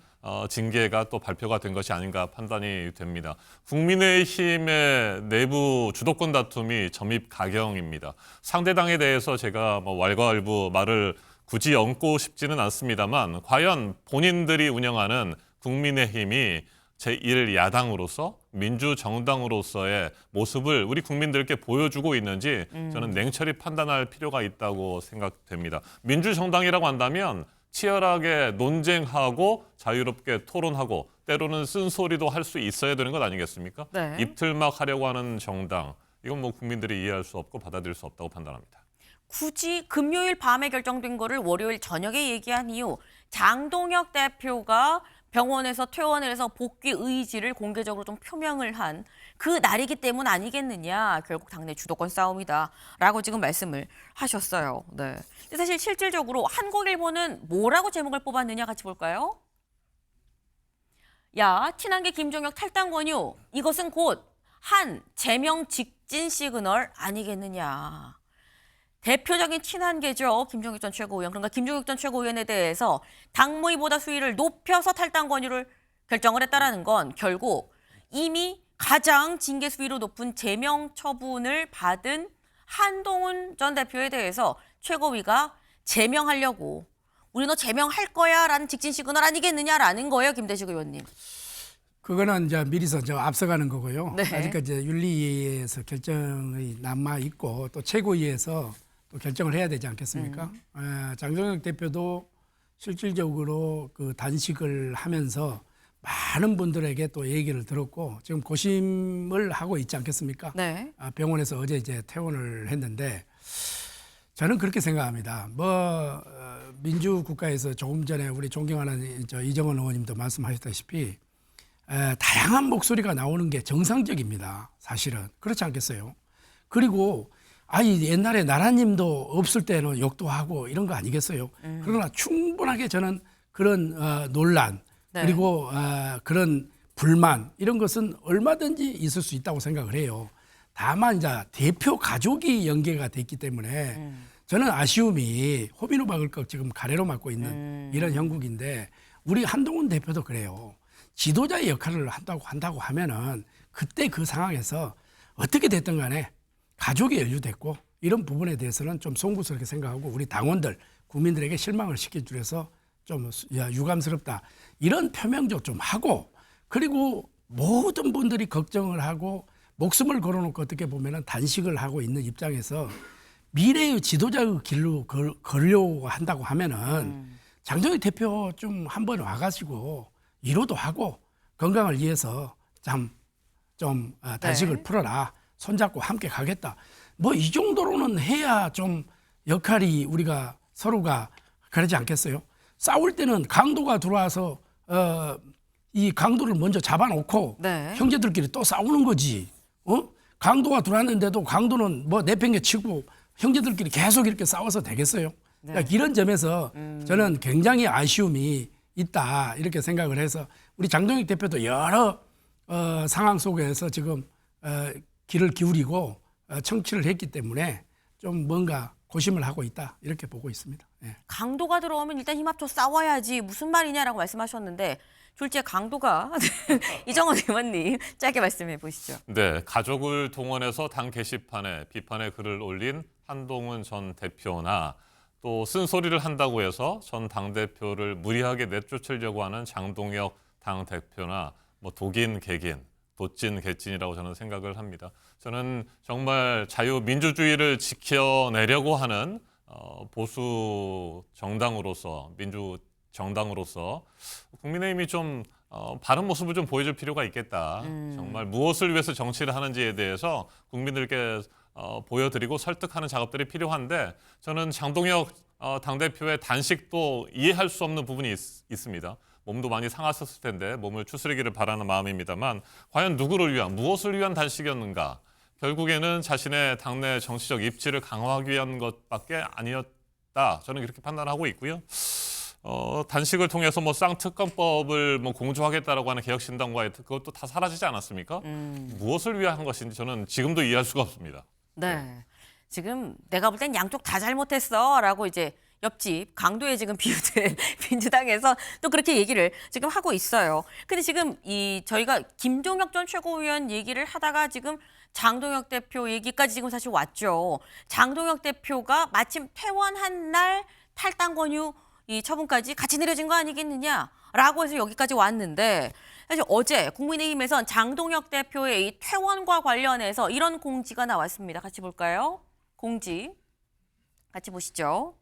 징계가 또 발표가 된 것이 아닌가 판단이 됩니다. 국민의힘의 내부 주도권 다툼이 점입가경입니다. 상대당에 대해서 제가 뭐 왈가왈부 말을 굳이 얹고 싶지는 않습니다만 과연 본인들이 운영하는 국민의힘이 제1야당으로서 민주정당으로서의 모습을 우리 국민들께 보여주고 있는지 저는 냉철히 판단할 필요가 있다고 생각됩니다. 민주정당이라고 한다면 치열하게 논쟁하고 자유롭게 토론하고 때로는 쓴소리도 할 수 있어야 되는 것 아니겠습니까? 네. 입틀막 하려고 하는 정당, 이건 뭐 국민들이 이해할 수 없고 받아들일 수 없다고 판단합니다. 굳이 금요일 밤에 결정된 거를 월요일 저녁에 얘기한 이유, 장동혁 대표가 병원에서 퇴원을 해서 복귀 의지를 공개적으로 좀 표명을 한 그 날이기 때문 아니겠느냐. 결국 당내 주도권 싸움이다라고 지금 말씀을 하셨어요. 네. 근데 사실 실질적으로 한국일보는 뭐라고 제목을 뽑았느냐 같이 볼까요? 야, 친한계 김종혁 탈당 권유. 이것은 곧 한 제명 직진 시그널 아니겠느냐. 대표적인 친한계죠. 김종혁 전 최고위원. 그러니까 김종혁 전 최고위원에 대해서 당무위보다 수위를 높여서 탈당 권유를 결정을 했다라는 건 결국 이미 가장 징계 수위로 높은 제명 처분을 받은 한동훈 전 대표에 대해서 최고위가 제명하려고 우리 너 제명할 거야 라는 직진 시그널 아니겠느냐라는 거예요. 김대식 의원님. 그거는 이제 미리서 앞서가는 거고요. 네. 아직까지 윤리위에서 결정이 남아 있고 또 최고위에서 또 결정을 해야 되지 않겠습니까? 장동혁 대표도 실질적으로 그 단식을 하면서 많은 분들에게 또 얘기를 들었고 지금 고심을 하고 있지 않겠습니까? 네. 병원에서 어제 이제 퇴원을 했는데 저는 그렇게 생각합니다. 민주국가에서 조금 전에 우리 존경하는 이정원 의원님도 말씀하셨다시피 다양한 목소리가 나오는 게 정상적입니다. 사실은 그렇지 않겠어요? 그리고 옛날에 나라님도 없을 때는 욕도 하고 이런 거 아니겠어요? 그러나 충분하게 저는 그런 논란 네. 그리고 그런 불만 이런 것은 얼마든지 있을 수 있다고 생각을 해요. 다만 이제 대표 가족이 연계가 됐기 때문에 저는 아쉬움이 호미노 박을 것 지금 가래로 맞고 있는 이런 형국인데 우리 한동훈 대표도 그래요. 지도자의 역할을 한다고 하면은 그때 그 상황에서 어떻게 됐든 간에 가족이 연루됐고 이런 부분에 대해서는 좀 송구스럽게 생각하고 우리 당원들 국민들에게 실망을 시켜주려서 좀 유감스럽다 이런 표명도 좀 하고 그리고 모든 분들이 걱정을 하고 목숨을 걸어놓고 어떻게 보면은 단식을 하고 있는 입장에서 미래의 지도자의 길로 걸려고 한다고 하면은 장동혁 대표 좀 한번 와가지고 위로도 하고 건강을 위해서 좀 단식을 네. 풀어라. 손잡고 함께 가겠다. 뭐 이 정도로는 해야 좀 역할이 우리가 서로가 그러지 않겠어요? 싸울 때는 강도가 들어와서 이 강도를 먼저 잡아놓고 네. 형제들끼리 또 싸우는 거지. 강도가 들어왔는데도 강도는 뭐 내팽개치고 형제들끼리 계속 이렇게 싸워서 되겠어요? 그러니까 이런 점에서 저는 굉장히 아쉬움이 있다 이렇게 생각을 해서 우리 장동혁 대표도 여러 상황 속에서 지금 귀를 기울이고 청취를 했기 때문에 좀 뭔가 고심을 하고 있다 이렇게 보고 있습니다. 예. 강도가 들어오면 일단 힘 합쳐 싸워야지 무슨 말이냐라고 말씀하셨는데 졸지에 강도가 이정원 의원님 짧게 말씀해 보시죠. 네, 가족을 동원해서 당 게시판에 비판의 글을 올린 한동훈 전 대표나 또 쓴소리를 한다고 해서 전 당대표를 무리하게 내쫓으려고 하는 장동혁 당대표나 뭐 독인 개긴, 도찐 개찐이라고 저는 생각을 합니다. 저는 정말 자유민주주의를 지켜내려고 하는 보수 정당으로서 민주 정당으로서 국민의힘이 좀 바른 모습을 좀 보여줄 필요가 있겠다. 정말 무엇을 위해서 정치를 하는지에 대해서 국민들께 보여드리고 설득하는 작업들이 필요한데 저는 장동혁 당대표의 단식도 이해할 수 없는 부분이 있습니다. 몸도 많이 상하셨을 텐데 몸을 추스리기를 바라는 마음입니다만 과연 누구를 위한 무엇을 위한 단식이었는가? 결국에는 자신의 당내 정치적 입지를 강화하기 위한 것밖에 아니었다. 저는 이렇게 판단하고 있고요. 단식을 통해서 뭐 쌍특검법을 뭐 공조하겠다라고 하는 개혁신당과의 그것도 다 사라지지 않았습니까? 무엇을 위한 것인지 저는 지금도 이해할 수가 없습니다. 네. 지금 내가 볼 땐 양쪽 다 잘못했어라고 이제 옆집 강도에 지금 비유된 민주당에서 또 그렇게 얘기를 지금 하고 있어요. 근데 지금 저희가 김종혁 전 최고위원 얘기를 하다가 지금 장동혁 대표 얘기까지 지금 사실 왔죠. 장동혁 대표가 마침 퇴원한 날 탈당 권유 이 처분까지 같이 내려진 거 아니겠느냐라고 해서 여기까지 왔는데 사실 어제 국민의힘에선 장동혁 대표의 이 퇴원과 관련해서 이런 공지가 나왔습니다. 같이 볼까요? 공지 같이 보시죠.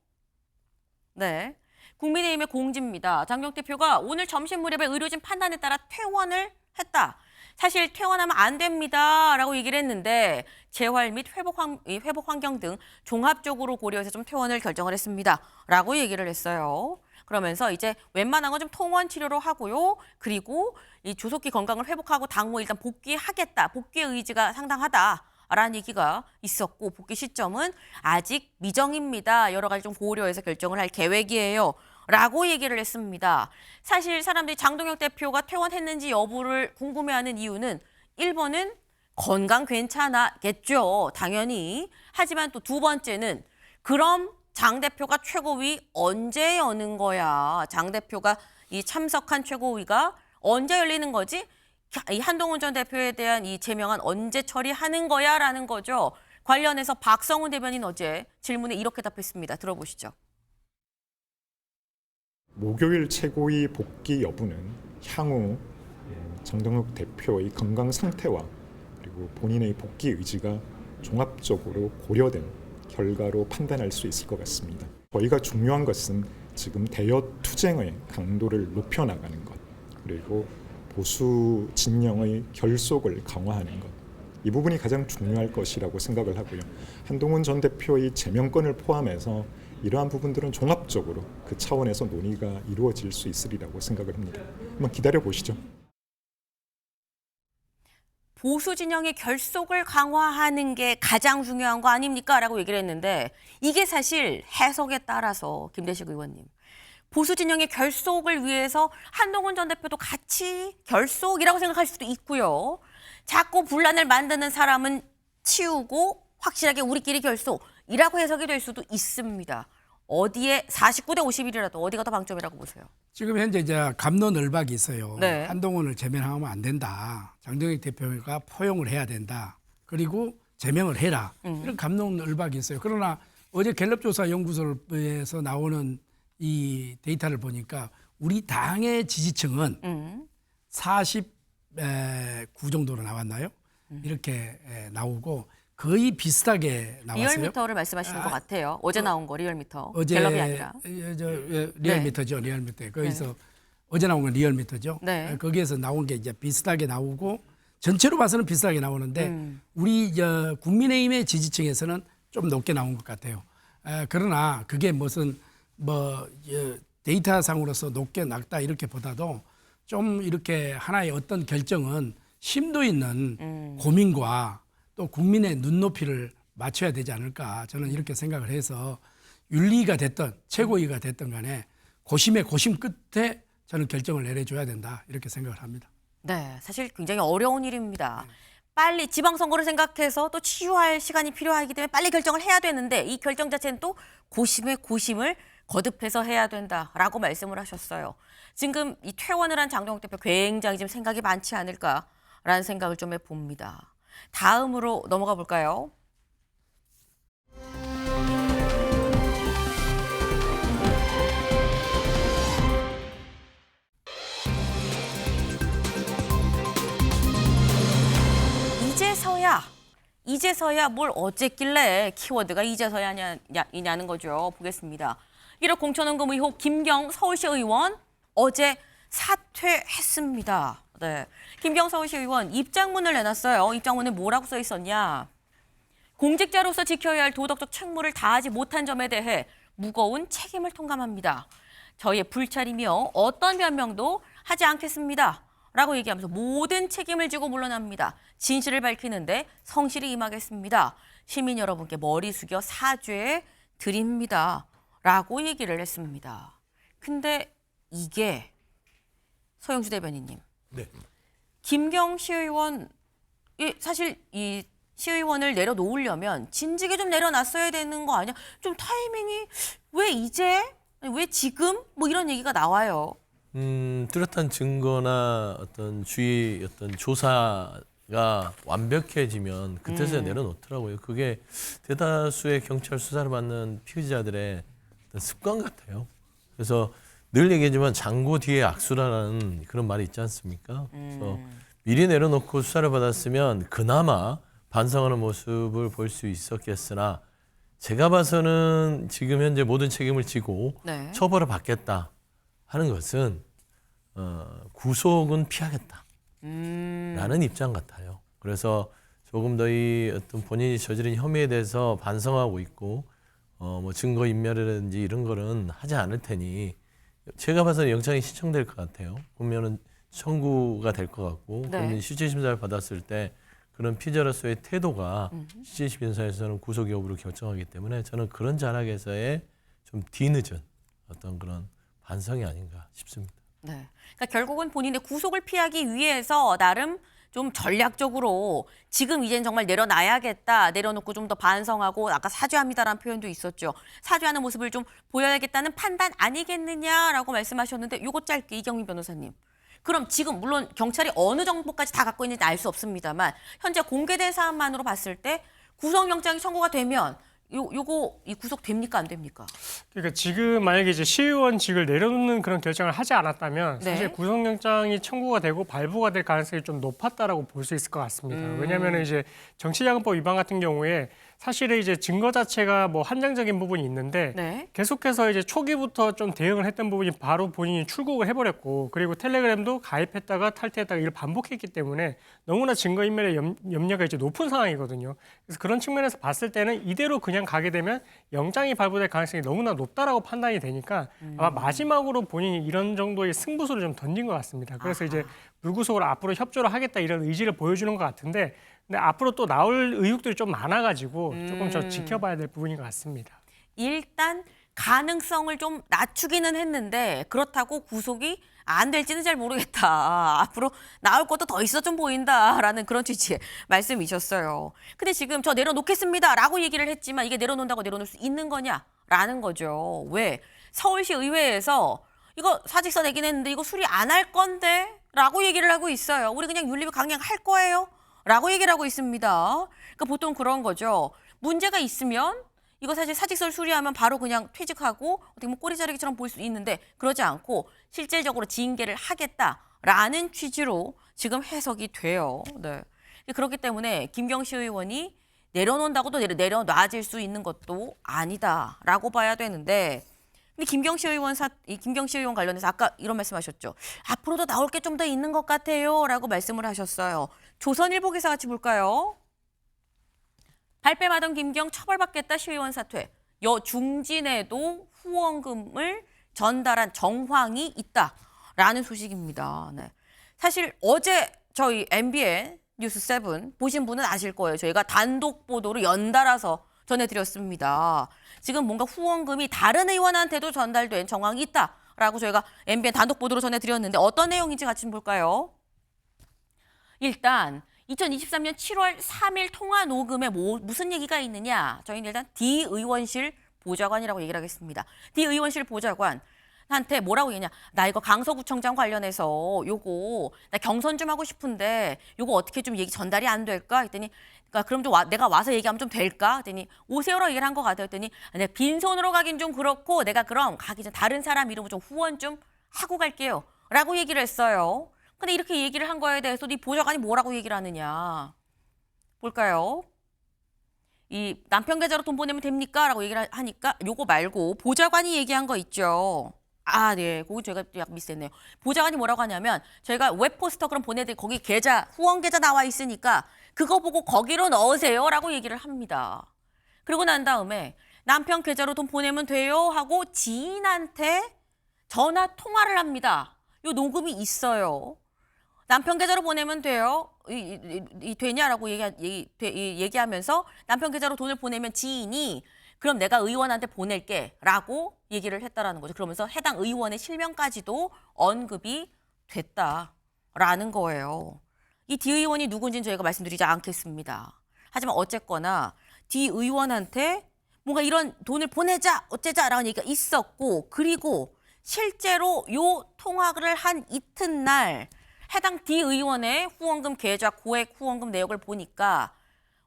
네, 국민의힘의 공지입니다. 장동혁 대표가 오늘 점심 무렵에 의료진 판단에 따라 퇴원을 했다. 사실 퇴원하면 안 됩니다라고 얘기를 했는데 재활 및 회복 환경 등 종합적으로 고려해서 좀 퇴원을 결정을 했습니다라고 얘기를 했어요. 그러면서 이제 웬만한 건 좀 통원 치료로 하고요. 그리고 이 조속히 건강을 회복하고 당무 일단 복귀하겠다. 복귀의 의지가 상당하다라는 얘기가 있었고 복귀 시점은 아직 미정입니다. 여러 가지 좀 고려해서 결정을 할 계획이에요. 라고 얘기를 했습니다. 사실 사람들이 장동혁 대표가 퇴원했는지 여부를 궁금해하는 이유는 1번은 건강 괜찮았겠죠. 당연히. 하지만 또 두 번째는 그럼 장 대표가 최고위 언제 여는 거야? 장 대표가 이 참석한 최고위가 언제 열리는 거지? 이 한동훈 전 대표에 대한 이 제명안 언제 처리하는 거야? 라는 거죠. 관련해서 박성훈 대변인 어제 질문에 이렇게 답했습니다. 들어보시죠. 목요일 최고위 복귀 여부는 향후 장동혁 대표의 건강 상태와 그리고 본인의 복귀 의지가 종합적으로 고려된 결과로 판단할 수 있을 것 같습니다. 저희가 중요한 것은 지금 대여 투쟁의 강도를 높여나가는 것, 그리고 보수 진영의 결속을 강화하는 것, 이 부분이 가장 중요할 것이라고 생각을 하고요. 한동훈 전 대표의 제명권을 포함해서 이러한 부분들은 종합적으로 그 차원에서 논의가 이루어질 수 있으리라고 생각을 합니다. 한번 기다려 보시죠. 보수 진영의 결속을 강화하는 게 가장 중요한 거 아닙니까? 라고 얘기를 했는데 이게 사실 해석에 따라서 김대식 의원님. 보수 진영의 결속을 위해서 한동훈 전 대표도 같이 결속이라고 생각할 수도 있고요. 자꾸 분란을 만드는 사람은 치우고 확실하게 우리끼리 결속이라고 해석이 될 수도 있습니다. 어디에 49대 51이라도 어디가 더 방점이라고 보세요? 지금 현재 이제 갑론을박이 있어요. 네. 한동훈을 제명하면 안 된다. 장동혁 대표가 포용을 해야 된다. 그리고 제명을 해라. 이런 갑론을박이 있어요. 그러나 어제 갤럽조사연구소에서 나오는 이 데이터를 보니까 우리 당의 지지층은 49 정도로 나왔나요? 이렇게 나오고 거의 비슷하게 나왔어요. 리얼미터를 말씀하시는 것 같아요. 어제 나온 거 리얼미터. 어제 갤럽이 아니라. 리얼미터죠. 리얼미터. 거기서 어제 나온 건 리얼미터죠. 네. 거기에서 나온 게 이제 비슷하게 나오고 전체로 봐서는 비슷하게 나오는데 우리 국민의힘의 지지층에서는 좀 높게 나온 것 같아요. 그러나 그게 무슨 데이터상으로서 높게 낮다 이렇게 보다도 좀 이렇게 하나의 어떤 결정은 심도 있는 고민과 또 국민의 눈높이를 맞춰야 되지 않을까 저는 이렇게 생각을 해서 윤리가 됐든 최고위가 됐든 간에 고심의 고심 끝에 저는 결정을 내려줘야 된다 이렇게 생각을 합니다. 네, 사실 굉장히 어려운 일입니다. 빨리 지방선거를 생각해서 또 치유할 시간이 필요하기 때문에 빨리 결정을 해야 되는데 이 결정 자체는 또 고심의 고심을 거듭해서 해야 된다라고 말씀을 하셨어요. 지금 이 퇴원을 한 장동혁 대표 굉장히 지금 생각이 많지 않을까라는 생각을 좀 해봅니다. 다음으로 넘어가 볼까요? 이제서야 뭘 어쨌길래 키워드가 이제서야냐는 거죠. 보겠습니다. 1억 공천원금 의혹 김경 서울시 의원 어제 사퇴했습니다. 네, 김경 서울시 의원 입장문을 내놨어요. 입장문에 뭐라고 써 있었냐. 공직자로서 지켜야 할 도덕적 책무를 다하지 못한 점에 대해 무거운 책임을 통감합니다. 저희의 불찰이며 어떤 변명도 하지 않겠습니다. 라고 얘기하면서 모든 책임을 지고 물러납니다. 진실을 밝히는데 성실히 임하겠습니다. 시민 여러분께 머리 숙여 사죄 드립니다. 라고 얘기를 했습니다. 근데 이게 서영주 대변인님. 네. 김경 시의원 사실 이 시의원을 내려놓으려면 진직에 좀 내려놨어야 되는 거 아니야? 좀 타이밍이 왜 이제? 왜 지금? 뭐 이런 얘기가 나와요. 뚜렷한 증거나 어떤 주의 어떤 조사가 완벽해지면 그때서야 내려놓더라고요. 그게 대다수의 경찰 수사를 받는 피의자들의 어떤 습관 같아요. 그래서 늘 얘기하지만 장고 뒤에 악수라는 그런 말이 있지 않습니까? 그래서 미리 내려놓고 수사를 받았으면 그나마 반성하는 모습을 볼 수 있었겠으나 제가 봐서는 지금 현재 모든 책임을 지고 네. 처벌을 받겠다 하는 것은 구속은 피하겠다 라는 입장 같아요. 그래서 조금 더 이 어떤 본인이 저지른 혐의에 대해서 반성하고 있고 뭐 증거 인멸이라든지 이런 거는 하지 않을 테니 제가 봐서는 영장이 신청될 것 같아요. 보면은 청구가 될 것 같고 네. 그러면 실질심사를 받았을 때 그런 피의자로서의 태도가 실질심사에서는 구속 여부를 결정하기 때문에 저는 그런 자락에서의 좀 뒤늦은 어떤 그런 반성이 아닌가 싶습니다. 네. 그러니까 결국은 본인의 구속을 피하기 위해서 나름 좀 전략적으로 지금 이제는 정말 내려놔야겠다. 내려놓고 좀 더 반성하고 아까 사죄합니다라는 표현도 있었죠. 사죄하는 모습을 좀 보여야겠다는 판단 아니겠느냐라고 말씀하셨는데 요거 짧게 이경민 변호사님. 그럼 지금 물론 경찰이 어느 정도까지 다 갖고 있는지 알 수 없습니다만 현재 공개된 사안만으로 봤을 때 구속영장이 청구가 되면 요거 이 구속됩니까 안 됩니까? 그러니까 지금 만약에 이제 시의원직을 내려놓는 그런 결정을 하지 않았다면 네. 사실 구속영장이 청구가 되고 발부가 될 가능성이 좀 높았다라고 볼 수 있을 것 같습니다. 왜냐하면 이제 정치자금법 위반 같은 경우에 사실은 이제 증거 자체가 뭐 한정적인 부분이 있는데 네. 계속해서 이제 초기부터 좀 대응을 했던 부분이 바로 본인이 출국을 해버렸고 그리고 텔레그램도 가입했다가 탈퇴했다가 이를 반복했기 때문에 너무나 증거인멸의 염려가 이제 높은 상황이거든요. 그래서 그런 측면에서 봤을 때는 이대로 그냥 가게 되면 영장이 발부될 가능성이 너무나 높다라고 판단이 되니까 아마 마지막으로 본인이 이런 정도의 승부수를 좀 던진 것 같습니다. 그래서 이제 불구속으로 앞으로 협조를 하겠다 이런 의지를 보여주는 것 같은데 근데 앞으로 또 나올 의혹들이 좀 많아가지고 조금 더 지켜봐야 될 부분인 것 같습니다. 일단 가능성을 좀 낮추기는 했는데 그렇다고 구속이 안 될지는 잘 모르겠다. 앞으로 나올 것도 더 있어 좀 보인다라는 그런 취지의 말씀이셨어요. 근데 지금 저 내려놓겠습니다라고 얘기를 했지만 이게 내려놓는다고 내려놓을 수 있는 거냐라는 거죠. 왜? 서울시 의회에서 이거 사직서 내긴 했는데 이거 수리 안 할 건데? 라고 얘기를 하고 있어요. 우리 그냥 윤리위 강행할 거예요? 라고 얘기를 하고 있습니다. 그러니까 보통 그런 거죠. 문제가 있으면 이거 사실 사직서를 수리하면 바로 그냥 퇴직하고 어떻게 뭐 꼬리 자르기처럼 볼 수 있는데 그러지 않고 실질적으로 징계를 하겠다라는 취지로 지금 해석이 돼요. 네. 그렇기 때문에 김경시 의원이 내려놓는다고도 내려놔질 수 있는 것도 아니다라고 봐야 되는데 근데 김경시 의원 관련해서 아까 이런 말씀하셨죠. 앞으로도 나올 게 좀 더 있는 것 같아요라고 말씀을 하셨어요. 조선일보 기사 같이 볼까요? 발뺌하던 김경 처벌받겠다 시의원 사퇴. 여중진에도 후원금을 전달한 정황이 있다라는 소식입니다. 네. 사실 어제 저희 MBN 뉴스 7 보신 분은 아실 거예요. 저희가 단독 보도로 연달아서 전해드렸습니다. 지금 뭔가 후원금이 다른 의원한테도 전달된 정황이 있다라고 저희가 MBN 단독 보도로 전해드렸는데 어떤 내용인지 같이 볼까요? 일단 2023년 7월 3일 통화 녹음에 무슨 얘기가 있느냐. 저희는 일단 D 의원실 보좌관이라고 얘기를 하겠습니다. D 의원실 보좌관한테 뭐라고 얘기냐. 나 이거 강서구청장 관련해서 요거 나 경선 좀 하고 싶은데 요거 어떻게 좀 얘기 전달이 안 될까? 했더니 그러니까 그럼 좀 내가 와서 얘기하면 좀 될까? 했더니 오세요라고 얘기를 한 것 같아요. 했더니 내가 빈손으로 가긴 좀 그렇고 내가 그럼 가기 전 다른 사람 이름으로 좀 후원 좀 하고 갈게요. 라고 얘기를 했어요. 근데 이렇게 얘기를 한 거에 대해서 네 보좌관이 뭐라고 얘기를 하느냐. 볼까요? 이 남편 계좌로 돈 보내면 됩니까? 라고 얘기를 하니까 요거 말고 보좌관이 얘기한 거 있죠. 아, 네. 그거 제가 약간 미스했네요. 보좌관이 뭐라고 하냐면 저희가 웹 포스터 그럼 보내드릴 거기 계좌, 후원 계좌 나와 있으니까 그거 보고 거기로 넣으세요. 라고 얘기를 합니다. 그러고 난 다음에 남편 계좌로 돈 보내면 돼요. 하고 지인한테 전화 통화를 합니다. 요 녹음이 있어요. 남편 계좌로 보내면 돼요. 되냐라고 얘기하면서 남편 계좌로 돈을 보내면 지인이 그럼 내가 의원한테 보낼게 라고 얘기를 했다라는 거죠. 그러면서 해당 의원의 실명까지도 언급이 됐다라는 거예요. 이 D 의원이 누군지는 저희가 말씀드리지 않겠습니다. 하지만 어쨌거나 D 의원한테 뭔가 이런 돈을 보내자 어째자라는 얘기가 있었고 그리고 실제로 요 통화를 한 이튿날 해당 D 의원의 후원금 계좌 고액 후원금 내역을 보니까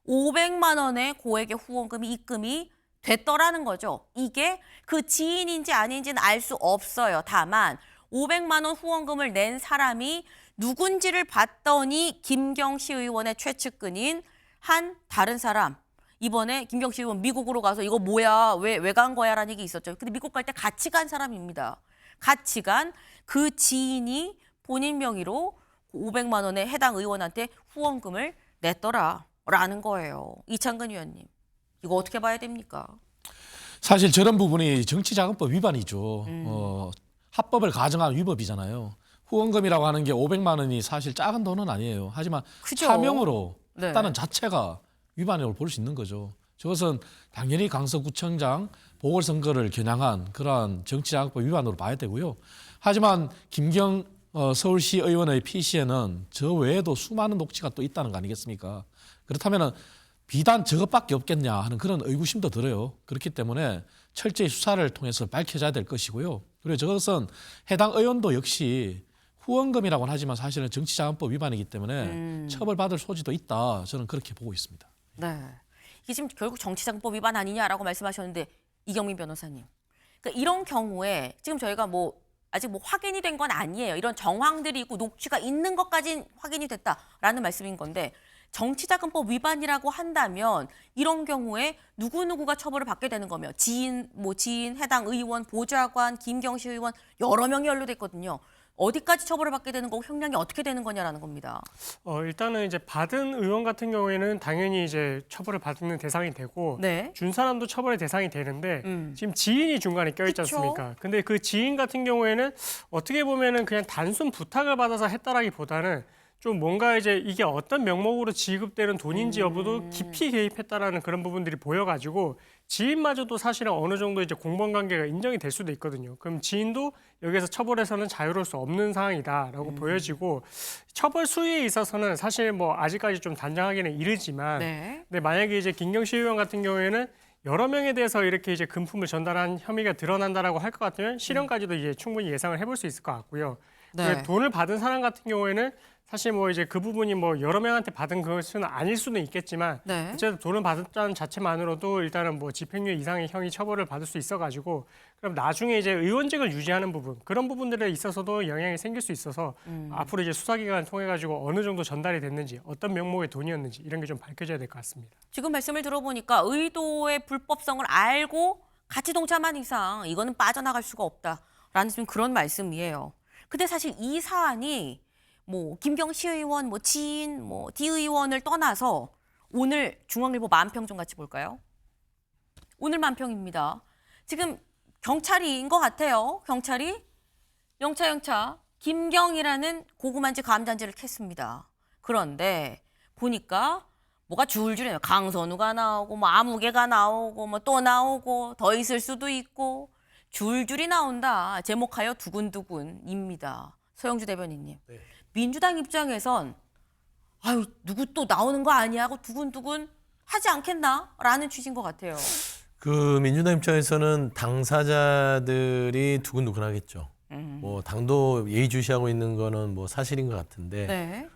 500만 원의 고액의 후원금이 입금이 됐더라는 거죠. 이게 그 지인인지 아닌지는 알 수 없어요. 다만 500만 원 후원금을 낸 사람이 누군지를 봤더니 김경시 의원의 최측근인 한 다른 사람. 이번에 김경시 의원 미국으로 가서 이거 뭐야, 왜 간 거야 라는 얘기 있었죠. 근데 미국 갈 때 같이 간 사람입니다. 같이 간 그 지인이 본인 명의로 500만 원의 해당 의원한테 후원금을 냈더라라는 거예요. 이창근 의원님, 이거 어떻게 봐야 됩니까? 사실 저런 부분이 정치자금법 위반이죠. 합법을 가정한 위법이잖아요. 후원금이라고 하는 게 500만 원이 사실 작은 돈은 아니에요. 하지만 그죠? 차명으로 네. 했다는 자체가 위반이라고 볼 수 있는 거죠. 저것은 당연히 강서구청장 보궐선거를 겨냥한 그러한 정치자금법 위반으로 봐야 되고요. 하지만 김경 서울시 의원의 PC에는 저 외에도 수많은 녹취가 또 있다는 거 아니겠습니까? 그렇다면 비단 저것밖에 없겠냐 하는 그런 의구심도 들어요. 그렇기 때문에 철저히 수사를 통해서 밝혀져야 될 것이고요. 그리고 저것은 해당 의원도 역시 후원금이라고는 하지만 사실은 정치자금법 위반이기 때문에 처벌받을 소지도 있다. 저는 그렇게 보고 있습니다. 네. 이게 지금 결국 정치자금법 위반 아니냐라고 말씀하셨는데 이경민 변호사님. 그러니까 이런 경우에 지금 저희가 아직 확인이 된 건 아니에요. 이런 정황들이 있고 녹취가 있는 것까진 확인이 됐다라는 말씀인 건데 정치자금법 위반이라고 한다면 이런 경우에 누구누구가 처벌을 받게 되는 거며 지인, 해당 의원, 보좌관, 김경시 의원 여러 명이 연루됐거든요. 어디까지 처벌을 받게 되는 거고 형량이 어떻게 되는 거냐라는 겁니다. 일단은 이제 받은 의원 같은 경우에는 당연히 이제 처벌을 받는 대상이 되고 네. 준 사람도 처벌의 대상이 되는데 지금 지인이 중간에 껴있지 그쵸? 않습니까? 근데 그 지인 같은 경우에는 어떻게 보면은 그냥 단순 부탁을 받아서 했다라기보다는 좀 뭔가 이제 이게 어떤 명목으로 지급되는 돈인지 여부도 깊이 개입했다라는 그런 부분들이 보여가지고 지인마저도 사실은 어느 정도 이제 공범관계가 인정이 될 수도 있거든요. 그럼 지인도 여기에서 처벌에서는 자유로울 수 없는 상황이다라고 보여지고 처벌 수위에 있어서는 사실 아직까지 좀 단정하기는 이르지만 네. 근데 만약에 이제 김경시 의원 같은 경우에는 여러 명에 대해서 이렇게 이제 금품을 전달한 혐의가 드러난다라고 할 것 같으면 실형까지도 이제 충분히 예상을 해볼 수 있을 것 같고요. 네. 돈을 받은 사람 같은 경우에는 사실 이제 그 부분이 여러 명한테 받은 것은 아닐 수는 있겠지만 네. 어쨌든 돈을 받았다는 자체만으로도 일단은 집행유예 이상의 형이 처벌을 받을 수 있어가지고 그럼 나중에 이제 의원직을 유지하는 부분 그런 부분들에 있어서도 영향이 생길 수 있어서 앞으로 이제 수사기관을 통해 가지고 어느 정도 전달이 됐는지 어떤 명목의 돈이었는지 이런 게 좀 밝혀져야 될 것 같습니다. 지금 말씀을 들어보니까 의도의 불법성을 알고 같이 동참한 이상 이거는 빠져나갈 수가 없다라는 지금 그런 말씀이에요. 근데 사실 이 사안이 김경시 의원, 지인, D 의원을 떠나서 오늘 중앙일보 만평 좀 같이 볼까요? 오늘 만평입니다. 지금 경찰인 것 같아요. 경찰이 영차 김경이라는 고구마인지 감자인지를 캤습니다. 그런데 보니까 뭐가 줄줄이 강선우가 나오고 아무개가 나오고 또 나오고 더 있을 수도 있고 줄줄이 나온다. 제목하여 두근두근입니다. 서영주 대변인님. 네. 민주당 입장에선 누구 또 나오는 거 아니야 하고 두근두근 하지 않겠나라는 취지인 것 같아요. 그 민주당 입장에서는 당사자들이 두근두근하겠죠. 당도 예의주시하고 있는 거는 사실인 것 같은데 네.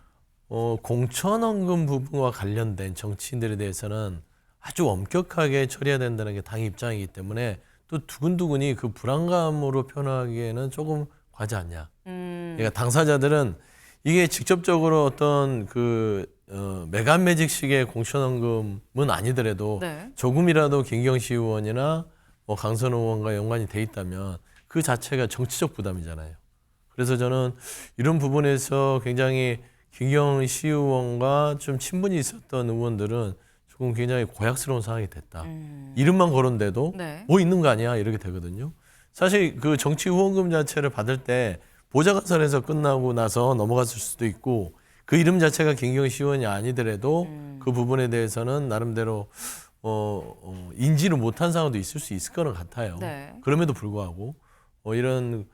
공천원금 부분과 관련된 정치인들에 대해서는 아주 엄격하게 처리해야 된다는 게 당의 입장이기 때문에 또 두근두근이 그 불안감으로 표현하기에는 조금 과하지 않냐. 그러니까 당사자들은 이게 직접적으로 어떤 매간매직식의 공천원금은 아니더라도 네. 조금이라도 김경시 의원이나 강선우 의원과 연관이 돼 있다면 그 자체가 정치적 부담이잖아요. 그래서 저는 이런 부분에서 굉장히 김경시 의원과 좀 친분이 있었던 의원들은 조금 굉장히 고약스러운 상황이 됐다. 이름만 거론돼도 네. 있는 거 아니야 이렇게 되거든요. 사실 그 정치 후원금 자체를 받을 때 보좌관선에서 끝나고 나서 넘어갔을 수도 있고 그 이름 자체가 김경시 의원이 아니더라도 그 부분에 대해서는 나름대로 인지를 못한 상황도 있을 수 있을 거는 같아요. 네. 그럼에도 불구하고 이런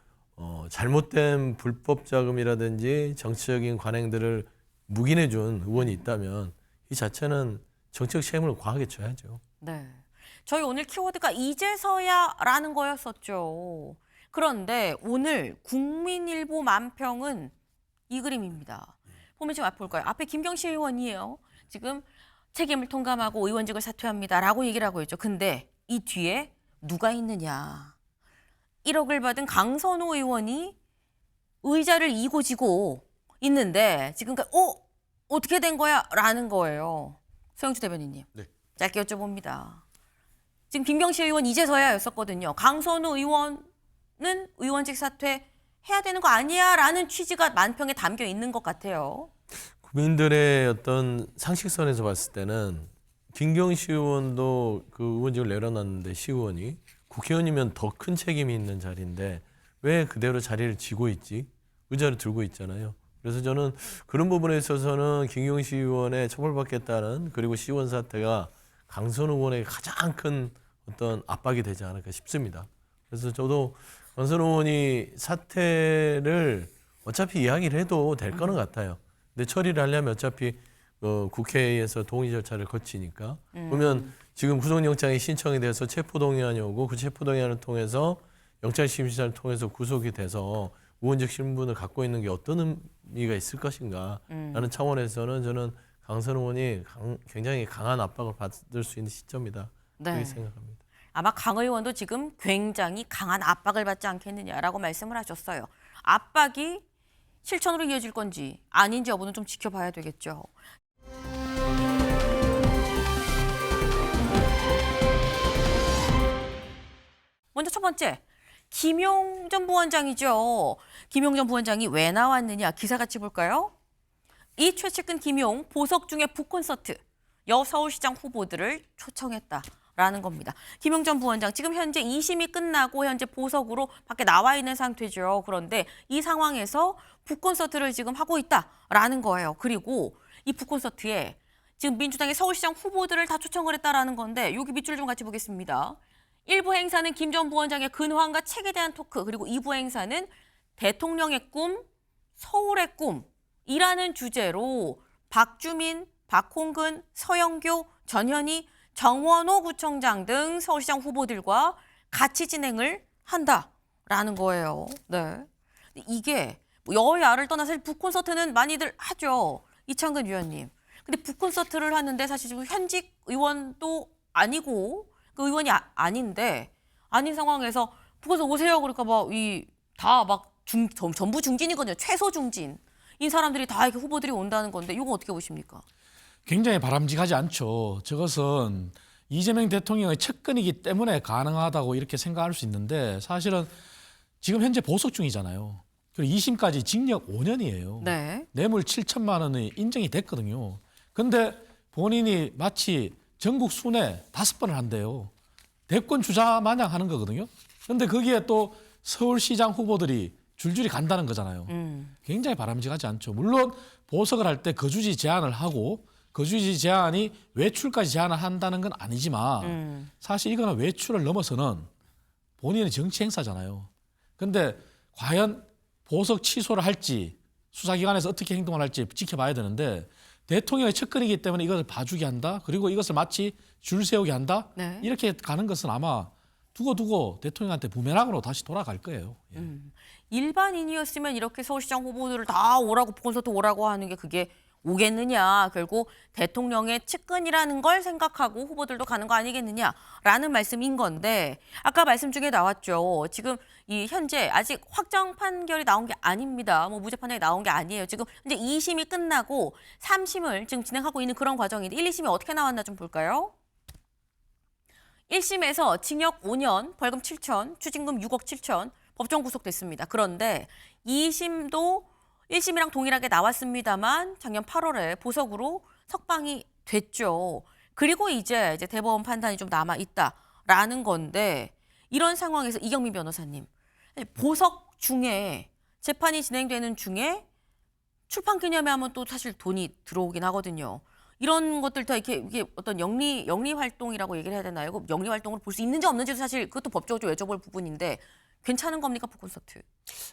잘못된 불법 자금이라든지 정치적인 관행들을 묵인해준 의원이 있다면 이 자체는 정치적 책임을 과하게 져야죠. 네. 저희 오늘 키워드가 이제서야라는 거였었죠. 그런데 오늘 국민일보 만평은 이 그림입니다. 보면 지금 앞에 볼까요? 앞에 김경실 의원이에요. 지금 책임을 통감하고 의원직을 사퇴합니다라고 얘기를 하고 있죠. 근데 이 뒤에 누가 있느냐. 1억을 받은 강선호 의원이 의자를 이고 지고 있는데 지금 어떻게 된 거야? 라는 거예요. 소영주 대변인님. 네. 짧게 여쭤봅니다. 지금 김경실 의원 이제서야였었거든요. 강선우 의원은 의원직 사퇴 해야 되는 거 아니야? 라는 취지가 만평에 담겨 있는 것 같아요. 국민들의 어떤 상식선에서 봤을 때는 김경시 의원도 그 의원직을 내려놨는데 시의원이 국회의원이면 더 큰 책임이 있는 자리인데 왜 그대로 자리를 쥐고 있지? 의자를 들고 있잖아요. 그래서 저는 그런 부분에 있어서는 김경시 의원의 처벌받겠다는 그리고 시의원 사태가 강선우 의원에게 가장 큰 어떤 압박이 되지 않을까 싶습니다. 그래서 저도 강선우 의원이 사퇴를 어차피 이야기를 해도 될 거는 같아요. 근데 처리를 하려면 어차피 국회에서 동의 절차를 거치니까 그러면 지금 구속영장이 신청이 돼서 체포동의안이 오고 그 체포동의안을 통해서 영장심심사를 통해서 구속이 돼서 의원직 신분을 갖고 있는 게 어떤 의미가 있을 것인가 라는 차원에서는 저는 강선우 의원이 굉장히 강한 압박을 받을 수 있는 시점이다. 네. 그렇게 생각합니다. 아마 강 의원도 지금 굉장히 강한 압박을 받지 않겠느냐라고 말씀을 하셨어요. 압박이 실천으로 이어질 건지 아닌지 여부는 좀 지켜봐야 되겠죠. 먼저 첫 번째, 김용 전 부원장이죠. 김용 전 부원장이 왜 나왔느냐 기사 같이 볼까요? 이 최측근 김용 보석 중에 북콘서트 여서울시장 후보들을 초청했다라는 겁니다. 김용 전 부원장 지금 현재 2심이 끝나고 현재 보석으로 밖에 나와 있는 상태죠. 그런데 이 상황에서 북콘서트를 지금 하고 있다라는 거예요. 그리고 이 북콘서트에 지금 민주당의 서울시장 후보들을 다 초청을 했다라는 건데 여기 밑줄 좀 같이 보겠습니다. 1부 행사는 김 전 부원장의 근황과 책에 대한 토크, 그리고 2부 행사는 대통령의 꿈, 서울의 꿈이라는 주제로 박주민, 박홍근, 서영교, 전현희, 정원호 구청장 등 서울시장 후보들과 같이 진행을 한다라는 거예요. 네. 이게 여야를 떠나서 사실 북콘서트는 많이들 하죠. 이창근 위원님. 근데 북콘서트를 하는데 사실 지금 현직 의원도 아니고 그 의원이 아닌데 아닌 상황에서 북에서 오세요 그러니까 전부 중진이거든요. 최소 중진인 사람들이 다 이렇게 후보들이 온다는 건데 이거 어떻게 보십니까? 굉장히 바람직하지 않죠. 저것은 이재명 대통령의 측근이기 때문에 가능하다고 이렇게 생각할 수 있는데 사실은 지금 현재 보석 중이잖아요. 그리고 2심까지 징역 5년이에요. 네. 뇌물 7천만 원이 인정이 됐거든요. 근데 본인이 마치 전국 순회 5번을 한대요. 대권 주자 마냥 하는 거거든요. 그런데 거기에 또 서울시장 후보들이 줄줄이 간다는 거잖아요. 굉장히 바람직하지 않죠. 물론 보석을 할 때 거주지 제한을 하고 거주지 제한이 외출까지 제한을 한다는 건 아니지만 사실 이거는 외출을 넘어서는 본인의 정치 행사잖아요. 근데 과연 보석 취소를 할지 수사기관에서 어떻게 행동을 할지 지켜봐야 되는데 대통령의 측근이기 때문에 이것을 봐주게 한다. 그리고 이것을 마치 줄 세우게 한다. 네. 이렇게 가는 것은 아마 두고 대통령한테 부메랑으로 다시 돌아갈 거예요. 예. 일반인이었으면 이렇게 서울시장 후보들을 다 오라고 콘서트 오라고 하는 게 그게 오겠느냐. 결국 대통령의 측근이라는 걸 생각하고 후보들도 가는 거 아니겠느냐라는 말씀인 건데 아까 말씀 중에 나왔죠. 지금 이 현재 아직 확정 판결이 나온 게 아닙니다. 무죄 판결이 나온 게 아니에요. 지금 현재 2심이 끝나고 3심을 지금 진행하고 있는 그런 과정인데 1, 2심이 어떻게 나왔나 좀 볼까요? 1심에서 징역 5년, 벌금 7천, 추징금 6억 7천, 법정 구속됐습니다. 그런데 2심도 1심이랑 동일하게 나왔습니다만 작년 8월에 보석으로 석방이 됐죠. 그리고 이제 대법원 판단이 좀 남아 있다라는 건데 이런 상황에서 이경민 변호사님, 보석 중에 재판이 진행되는 중에 출판 기념회 하면 또 사실 돈이 들어오긴 하거든요. 이런 것들 다 이게 어떤 영리 활동이라고 얘기를 해야 되나요? 영리 활동으로 볼 수 있는지 없는지도 사실 그것도 법적으로 여쭤볼 부분인데 괜찮은 겁니까, 북콘서트?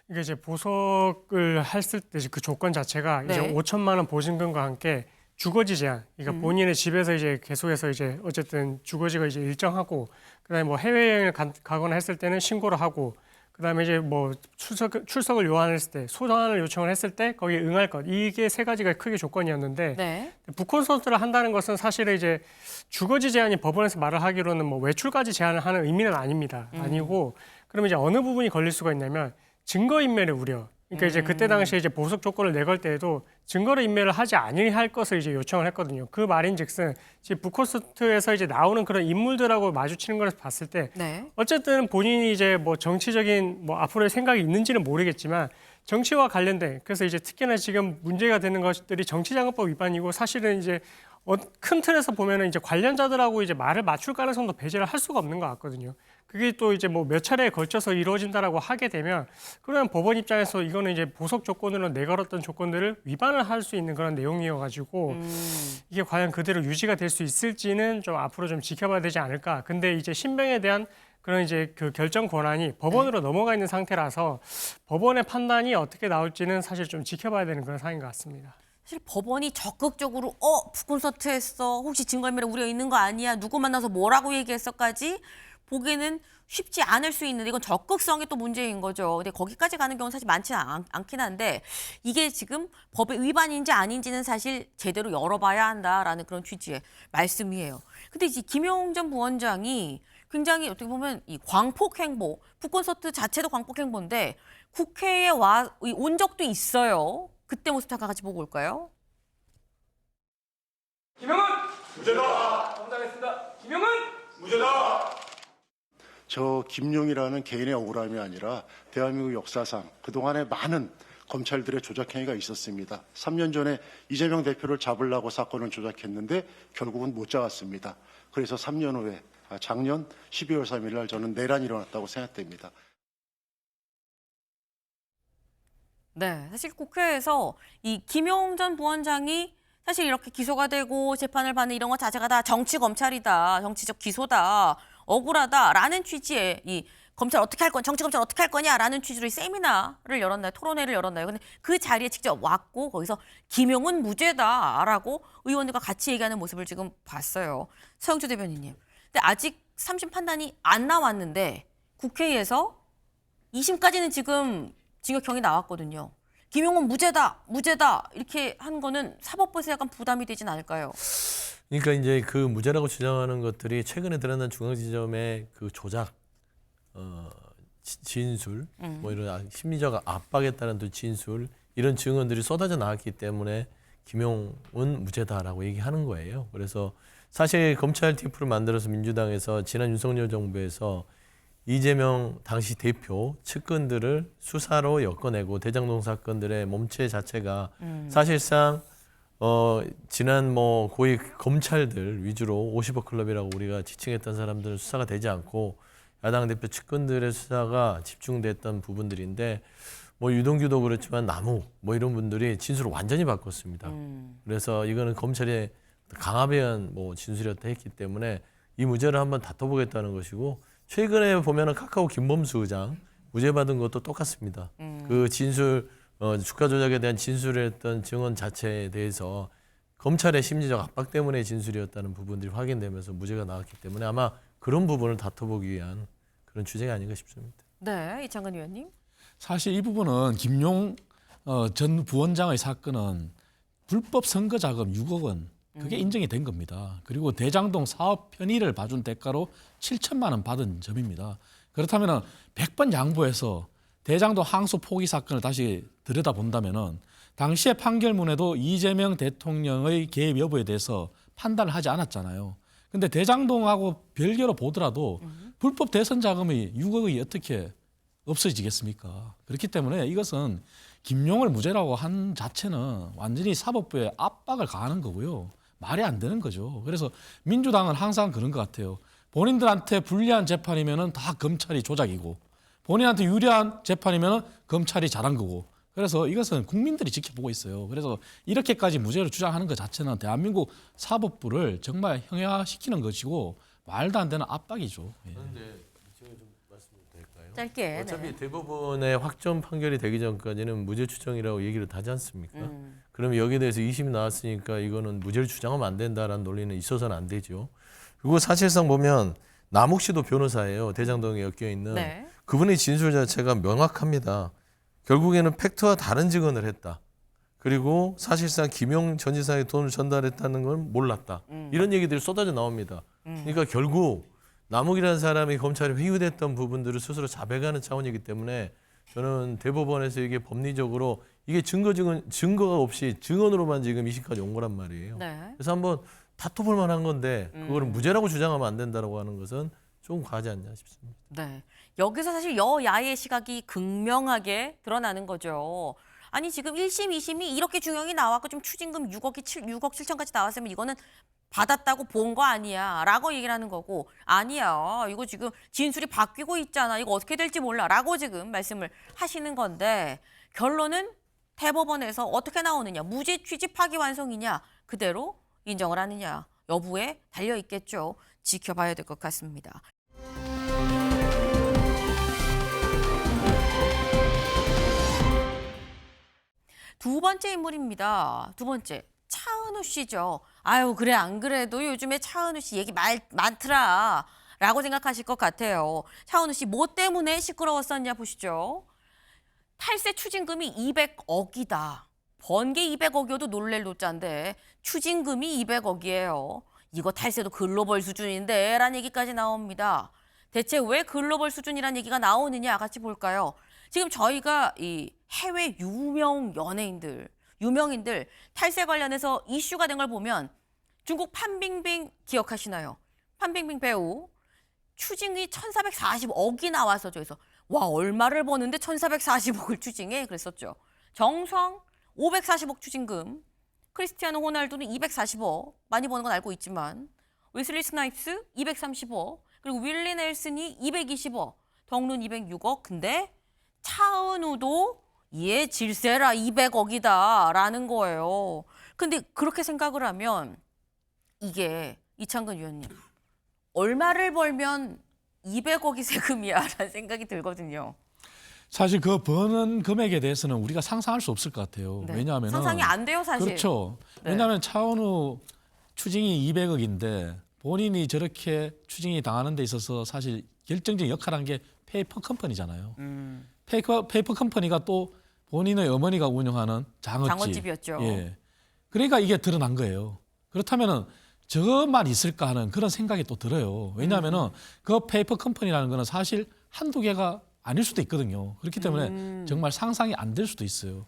이게 이제 보석을 했을 때 그 조건 자체가 네. 이제 5천만 원 보증금과 함께 주거지 제한. 그러니까 본인의 집에서 이제 계속해서 이제 어쨌든 주거지가 이제 일정하고, 그다음에 뭐 해외여행을 가거나 했을 때는 신고를 하고, 그다음에 이제 뭐 출석을 요한했을 때, 소환을 요청을 했을 때 거기에 응할 것. 이게 세 가지가 크게 조건이었는데, 네. 북콘서트를 한다는 것은 사실은 이제 주거지 제한이 법원에서 말을 하기로는 뭐 외출까지 제한을 하는 의미는 아닙니다. 아니고, 그러면 이제 어느 부분이 걸릴 수가 있냐면 증거인멸의 우려. 그러니까 이제 그때 당시에 이제 보석 조건을 내걸 때에도 증거를 인멸을 하지 아니할 것을 이제 요청을 했거든요. 그 말인즉슨 지금 북콘서트에서 이제 나오는 그런 인물들하고 마주치는 걸 봤을 때 네. 어쨌든 본인이 이제 뭐 정치적인 뭐 앞으로의 생각이 있는지는 모르겠지만 정치와 관련된, 그래서 이제 특히나 지금 문제가 되는 것들이 정치자금법 위반이고, 사실은 이제 큰 틀에서 보면은 이제 관련자들하고 이제 말을 맞출 가능성도 배제를 할 수가 없는 것 같거든요. 그게 또 이제 뭐 몇 차례에 걸쳐서 이루어진다라고 하게 되면, 그러면 법원 입장에서 이거는 이제 보석 조건으로 내걸었던 조건들을 위반을 할 수 있는 그런 내용이어가지고 이게 과연 그대로 유지가 될 수 있을지는 좀 앞으로 좀 지켜봐야 되지 않을까. 근데 이제 신병에 대한 그런 이제 그 결정 권한이 법원으로 넘어가 있는 상태라서 법원의 판단이 어떻게 나올지는 사실 좀 지켜봐야 되는 그런 상황인 것 같습니다. 사실 법원이 적극적으로 북콘서트 했어, 혹시 증거인멸에 우려 있는 거 아니야, 누구 만나서 뭐라고 얘기했어까지 보기에는 쉽지 않을 수 있는데, 이건 적극성이 또 문제인 거죠. 근데 거기까지 가는 경우는 사실 많지는 않긴 한데, 이게 지금 법의 위반인지 아닌지는 사실 제대로 열어봐야 한다라는 그런 취지의 말씀이에요. 근데 이제 김용 전 부원장이 굉장히 어떻게 보면 이 광폭 행보, 북콘서트 자체도 광폭 행보인데 국회에 온 적도 있어요. 그때 모습 잠깐 같이 보고 올까요? 김영은 무죄다. 정당했습니다. 김영은 무죄다. 저 김용이라는 개인의 억울함이 아니라 대한민국 역사상 그동안에 많은 검찰들의 조작 행위가 있었습니다. 3년 전에 이재명 대표를 잡으려고 사건을 조작했는데 결국은 못 잡았습니다. 그래서 3년 후에 작년 12월 3일 날 저는 내란이 일어났다고 생각됩니다. 네, 사실 국회에서 이 김용 전 부원장이 사실 이렇게 기소가 되고 재판을 받는 이런 것 자체가 다 정치 검찰이다, 정치적 기소다, 억울하다라는 취지의 이 검찰 어떻게 할 건, 정치 검찰 어떻게 할 거냐라는 취지로 이 세미나를 열었나요? 토론회를 열었나요? 근데 그 자리에 직접 왔고 거기서 김용은 무죄다라고 의원들과 같이 얘기하는 모습을 지금 봤어요. 서영주 대변인님. 근데 아직 3심 판단이 안 나왔는데 국회에서 2심까지는 지금 징역형이 나왔거든요. 김용은 무죄다, 무죄다 이렇게 한 거는 사법부에서 약간 부담이 되진 않을까요? 그러니까 이제 그 무죄라고 주장하는 것들이 최근에 드러난 중앙지검의 그 조작, 진술, 뭐 이런 심리적 압박에 따른 또 진술, 이런 증언들이 쏟아져 나왔기 때문에 김용은 무죄다라고 얘기하는 거예요. 그래서 사실 검찰 TF를 만들어서 민주당에서 지난 윤석열 정부에서 이재명 당시 대표 측근들을 수사로 엮어내고 대장동 사건들의 몸체 자체가 사실상 지난 뭐 고위 검찰들 위주로 50억 클럽이라고 우리가 지칭했던 사람들은 수사가 되지 않고 야당 대표 측근들의 수사가 집중됐던 부분들인데, 뭐 유동규도 그렇지만 남욱 뭐 이런 분들이 진술을 완전히 바꿨습니다. 그래서 이거는 검찰의 강압에 뭐 진술이었다 했기 때문에 이 무죄를 한번 다퉈보겠다는 것이고, 최근에 보면은 카카오 김범수 의장 무죄 받은 것도 똑같습니다. 그 진술 주가 조작에 대한 진술했던 증언 자체에 대해서 검찰의 심리적 압박 때문에 진술이었다는 부분들이 확인되면서 무죄가 나왔기 때문에 아마 그런 부분을 다퉈보기 위한 그런 주제가 아닌가 싶습니다. 네, 이창근 의원님. 사실 이 부분은 김용 전 부원장의 사건은 불법 선거 자금 6억 원 그게 인정이 된 겁니다. 그리고 대장동 사업 편의를 봐준 대가로 7천만 원 받은 점입니다. 그렇다면 100번 양보해서 대장동 항소 포기 사건을 다시 들여다본다면 당시의 판결문에도 이재명 대통령의 개입 여부에 대해서 판단을 하지 않았잖아요. 근데 대장동하고 별개로 보더라도 불법 대선 자금이 6억이 어떻게 없어지겠습니까? 그렇기 때문에 이것은 김용을 무죄라고 한 자체는 완전히 사법부에 압박을 가하는 거고요. 말이 안 되는 거죠. 그래서 민주당은 항상 그런 것 같아요. 본인들한테 불리한 재판이면은 다 검찰이 조작이고, 본인한테 유리한 재판이면은 검찰이 잘한 거고. 그래서 이것은 국민들이 지켜보고 있어요. 그래서 이렇게까지 무죄를 주장하는 것 자체는 대한민국 사법부를 정말 형해화시키는 것이고 말도 안 되는 압박이죠. 그런데 제가 좀 말씀드려도 될까요? 짧게. 어차피 네. 대법원의 확정 판결이 되기 전까지는 무죄 추정이라고 얘기를 하지 않습니까? 그러면 여기에 대해서 2심이 나왔으니까 이거는 무죄를 주장하면 안 된다라는 논리는 있어서는 안 되죠. 그리고 사실상 보면 남욱 씨도 변호사예요. 대장동에 엮여 있는. 네. 그분의 진술 자체가 명확합니다. 결국에는 팩트와 다른 증언을 했다. 그리고 사실상 김용 전 지사에 돈을 전달했다는 건 몰랐다. 이런 얘기들이 쏟아져 나옵니다. 그러니까 결국 남욱이라는 사람이 검찰에 회유됐던 부분들을 스스로 자백하는 차원이기 때문에 저는 대법원에서 이게 법리적으로 이게 증거가 없이 증언으로만 지금 이시까지 온 거란 말이에요. 네. 그래서 한번 다퉈볼 만한 건데 그거를 무죄라고 주장하면 안 된다라고 하는 것은 좀 과하지 않냐 싶습니다. 네. 여기서 사실 여야의 시각이 극명하게 드러나는 거죠. 아니 지금 1심, 2심이 이렇게 중형이 나왔고 좀 추징금 6억 7천까지 나왔으면 이거는 받았다고 본 거 아니야 라고 얘기를 하는 거고 아니야 이거 지금 진술이 바뀌고 있잖아 이거 어떻게 될지 몰라 라고 지금 말씀을 하시는 건데 결론은 대법원에서 어떻게 나오느냐 무죄 취지 파기환송이냐 그대로 인정을 하느냐 여부에 달려 있겠죠. 지켜봐야 될 것 같습니다. 두 번째 인물입니다. 두 번째 차은우 씨죠. 아유 그래 안 그래도 요즘에 차은우 씨 얘기 많더라 라고 생각하실 것 같아요. 차은우 씨 뭐 때문에 시끄러웠었냐 보시죠. 탈세 추징금이 200억이다. 번 게 200억이어도 놀랄 노짜인데 추징금이 200억이에요. 이거 탈세도 글로벌 수준인데 라는 얘기까지 나옵니다. 대체 왜 글로벌 수준이라는 얘기가 나오느냐 같이 볼까요? 지금 저희가 이 해외 유명인들 탈세 관련해서 이슈가 된 걸 보면 중국 판빙빙 기억하시나요? 판빙빙 배우 추징이 1,440억이 나와서 저기서 와 얼마를 버는데 1,440억을 추징해 그랬었죠. 정성 540억 추징금, 크리스티아노 호날두는 240억 많이 버는 건 알고 있지만 웨슬리 스나이프스 230억 그리고 윌리 넬슨이 220억 덕룬 206억 근데 차은우도 얘 질세라 200억이다 라는 거예요. 근데 그렇게 생각을 하면 이게 이창근 위원님 얼마를 벌면 200억이 세금이야 라는 생각이 들거든요. 사실 그 버는 금액에 대해서는 우리가 상상할 수 없을 것 같아요. 네. 왜냐하면 상상이 안 돼요 사실. 그렇죠. 네. 왜냐하면 차은우 추징이 200억인데 본인이 저렇게 추징이 당하는 데 있어서 사실 결정적인 역할을 한 게 페이퍼 컴퍼니잖아요. 페이퍼 컴퍼니가 또 본인의 어머니가 운영하는 장어집이었죠. 예. 그러니까 이게 드러난 거예요. 그렇다면은 저것만 있을까 하는 그런 생각이 또 들어요. 왜냐하면은 그 페이퍼 컴퍼니라는 거는 사실 한두 개가 아닐 수도 있거든요. 그렇기 때문에 정말 상상이 안 될 수도 있어요.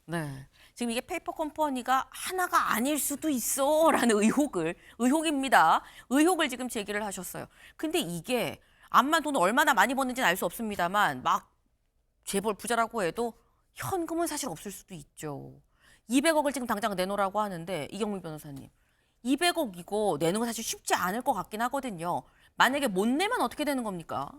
네. 지금 이게 페이퍼 컴퍼니가 하나가 아닐 수도 있어라는 의혹입니다. 의혹을 지금 제기를 하셨어요. 근데 이게 암만 돈을 얼마나 많이 버는지는 알 수 없습니다만 막 재벌 부자라고 해도 현금은 사실 없을 수도 있죠. 200억을 지금 당장 내놓으라고 하는데 이경미 변호사님 200억 이거 내는 건 사실 쉽지 않을 것 같긴 하거든요. 만약에 못 내면 어떻게 되는 겁니까?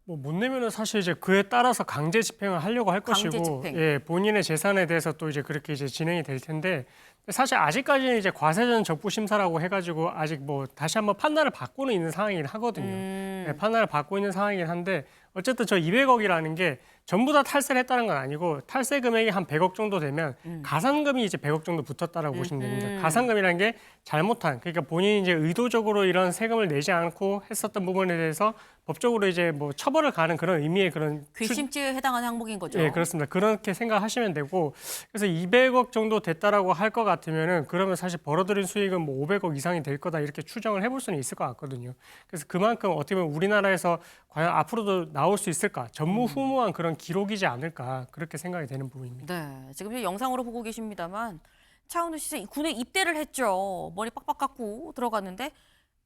뭐 못 내면은 사실 이제 그에 따라서 강제 집행을 하려고 할 강제 것이고, 집행. 예, 본인의 재산에 대해서 또 이제 그렇게 이제 진행이 될 텐데, 사실 아직까지는 이제 과세전 적부 심사라고 해가지고 아직 뭐 다시 한번 판단을 받고는 있는 상황이긴 하거든요. 예, 판단을 받고 있는 상황이긴 한데, 어쨌든 저 200억이라는 게 전부 다 탈세를 했다는 건 아니고 탈세 금액이 한 100억 정도 되면 가산금이 이제 100억 정도 붙었다라고 보시면 됩니다. 가산금이라는 게 잘못한, 그러니까 본인이 이제 의도적으로 이런 세금을 내지 않고 했었던 부분에 대해서 법적으로 이제 뭐 처벌을 가는 그런 의미의 그런 괘씸죄에 해당하는 항목인 거죠. 예, 그렇습니다. 그렇게 생각하시면 되고, 그래서 200억 정도 됐다라고 할 것 같으면은 그러면 사실 벌어들인 수익은 뭐 500억 이상이 될 거다 이렇게 추정을 해볼 수는 있을 것 같거든요. 그래서 그만큼 어떻게 보면 우리나라에서 과연 앞으로도 나올 수 있을까, 전무후무한 그런 기록이지 않을까 그렇게 생각이 되는 부분입니다. 네, 지금 영상으로 보고 계십니다만 차은우 씨 군에 입대를 했죠. 머리 빡빡 깎고 들어갔는데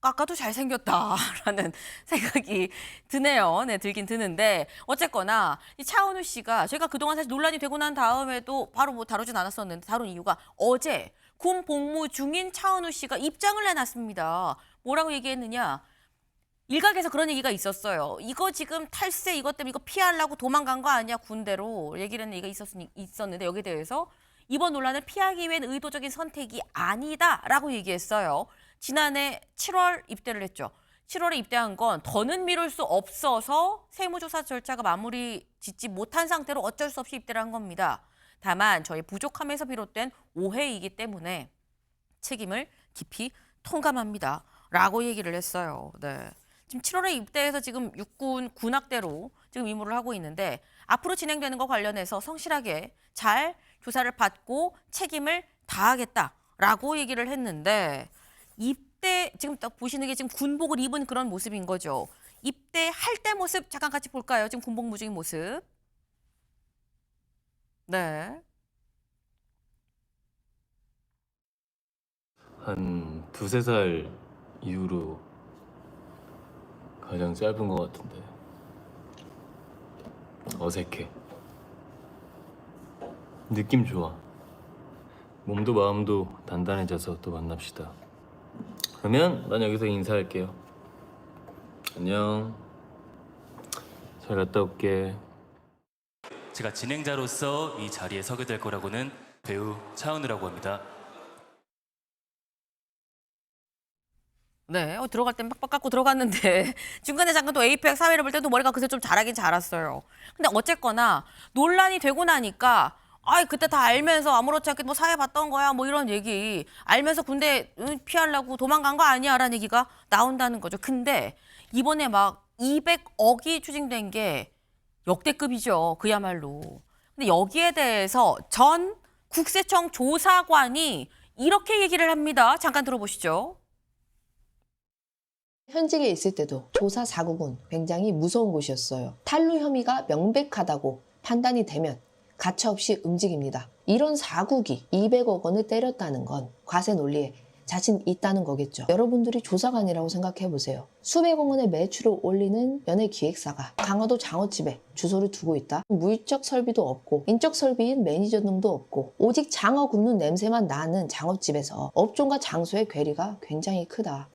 깎아도 잘생겼다라는 생각이 드네요. 네, 들긴 드는데 어쨌거나 이 차은우 씨가 저희가 그동안 사실 논란이 되고 난 다음에도 바로 뭐 다루진 않았었는데 다룬 이유가 어제 군 복무 중인 차은우 씨가 입장을 내놨습니다. 뭐라고 얘기했느냐? 일각에서 그런 얘기가 있었어요. 이거 지금 탈세 이것 때문에 이거 피하려고 도망간 거 아니야 군대로 얘기를 하는 얘기가 있었는데 여기에 대해서 이번 논란을 피하기 위한 의도적인 선택이 아니다라고 얘기했어요. 지난해 7월 입대를 했죠. 7월에 입대한 건 더는 미룰 수 없어서 세무조사 절차가 마무리 짓지 못한 상태로 어쩔 수 없이 입대를 한 겁니다. 다만 저희 부족함에서 비롯된 오해이기 때문에 책임을 깊이 통감합니다. 라고 얘기를 했어요. 네. 지금 7월에 입대해서 지금 육군 군악대로 지금 임무를 하고 있는데 앞으로 진행되는 것 관련해서 성실하게 잘 조사를 받고 책임을 다하겠다라고 얘기를 했는데 입대 지금 딱 보시는 게 지금 군복을 입은 그런 모습인 거죠. 입대할 때 모습 잠깐 같이 볼까요? 지금 군복 무중인 모습. 네. 한 두세 살 이후로 가장 짧은 것 같은데 어색해. 느낌 좋아. 몸도 마음도 단단해져서 또 만납시다. 그러면 난 여기서 인사할게요. 안녕. 잘 갔다 올게. 제가 진행자로서 이 자리에 서게 될 거라고는 배우 차은우라고 합니다. 네, 들어갈 땐 빡빡 깎고 들어갔는데 중간에 잠깐 또 에이펙 사회를 볼 때도 머리가 그새 좀 자라긴 자랐어요. 근데 어쨌거나 논란이 되고 나니까 그때 다 알면서 아무렇지 않게 뭐 사회 봤던 거야 뭐 이런 얘기 알면서 군대 피하려고 도망간 거 아니야 라는 얘기가 나온다는 거죠. 근데 이번에 막 200억이 추징된 게 역대급이죠. 그야말로. 근데 여기에 대해서 전 국세청 조사관이 이렇게 얘기를 합니다. 잠깐 들어보시죠. 현직에 있을 때도 조사 사국은 굉장히 무서운 곳이었어요. 탈루 혐의가 명백하다고 판단이 되면 가차없이 움직입니다. 이런 사국이 200억 원을 때렸다는 건 과세 논리에 자신 있다는 거겠죠. 여러분들이 조사관이라고 생각해 보세요. 수백억 원의 매출을 올리는 연예기획사가 강화도 장어집에 주소를 두고 있다. 물적 설비도 없고 인적 설비인 매니저 등도 없고 오직 장어 굽는 냄새만 나는 장어집에서 업종과 장소의 괴리가 굉장히 크다.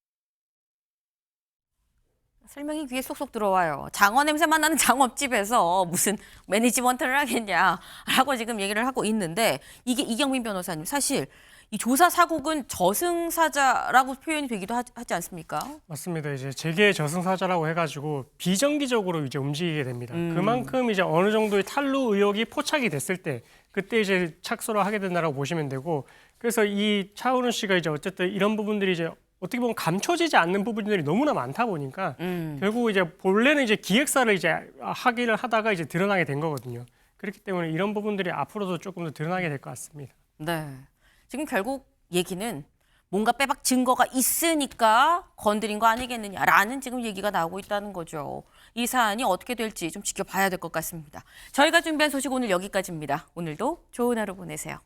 설명이 귀에 쏙쏙 들어와요. 장어 냄새만 나는 장어집에서 무슨 매니지먼트를 하겠냐라고 지금 얘기를 하고 있는데 이게 이경민 변호사님 사실 이 조사 사국은 저승사자라고 표현이 되기도 하지 않습니까? 맞습니다. 이제 재계 저승사자라고 해가지고 비정기적으로 이제 움직이게 됩니다. 그만큼 이제 어느 정도의 탈루 의혹이 포착이 됐을 때 그때 이제 착수를 하게 된다라고 보시면 되고 그래서 이 차은우 씨가 이제 어쨌든 이런 부분들이 이제 어떻게 보면 감춰지지 않는 부분들이 너무나 많다 보니까 결국 이제 본래는 이제 기획사를 이제 하기를 하다가 이제 드러나게 된 거거든요. 그렇기 때문에 이런 부분들이 앞으로도 조금 더 드러나게 될 것 같습니다. 네. 지금 결국 얘기는 뭔가 빼박 증거가 있으니까 건드린 거 아니겠느냐라는 지금 얘기가 나오고 있다는 거죠. 이 사안이 어떻게 될지 좀 지켜봐야 될 것 같습니다. 저희가 준비한 소식 오늘 여기까지입니다. 오늘도 좋은 하루 보내세요.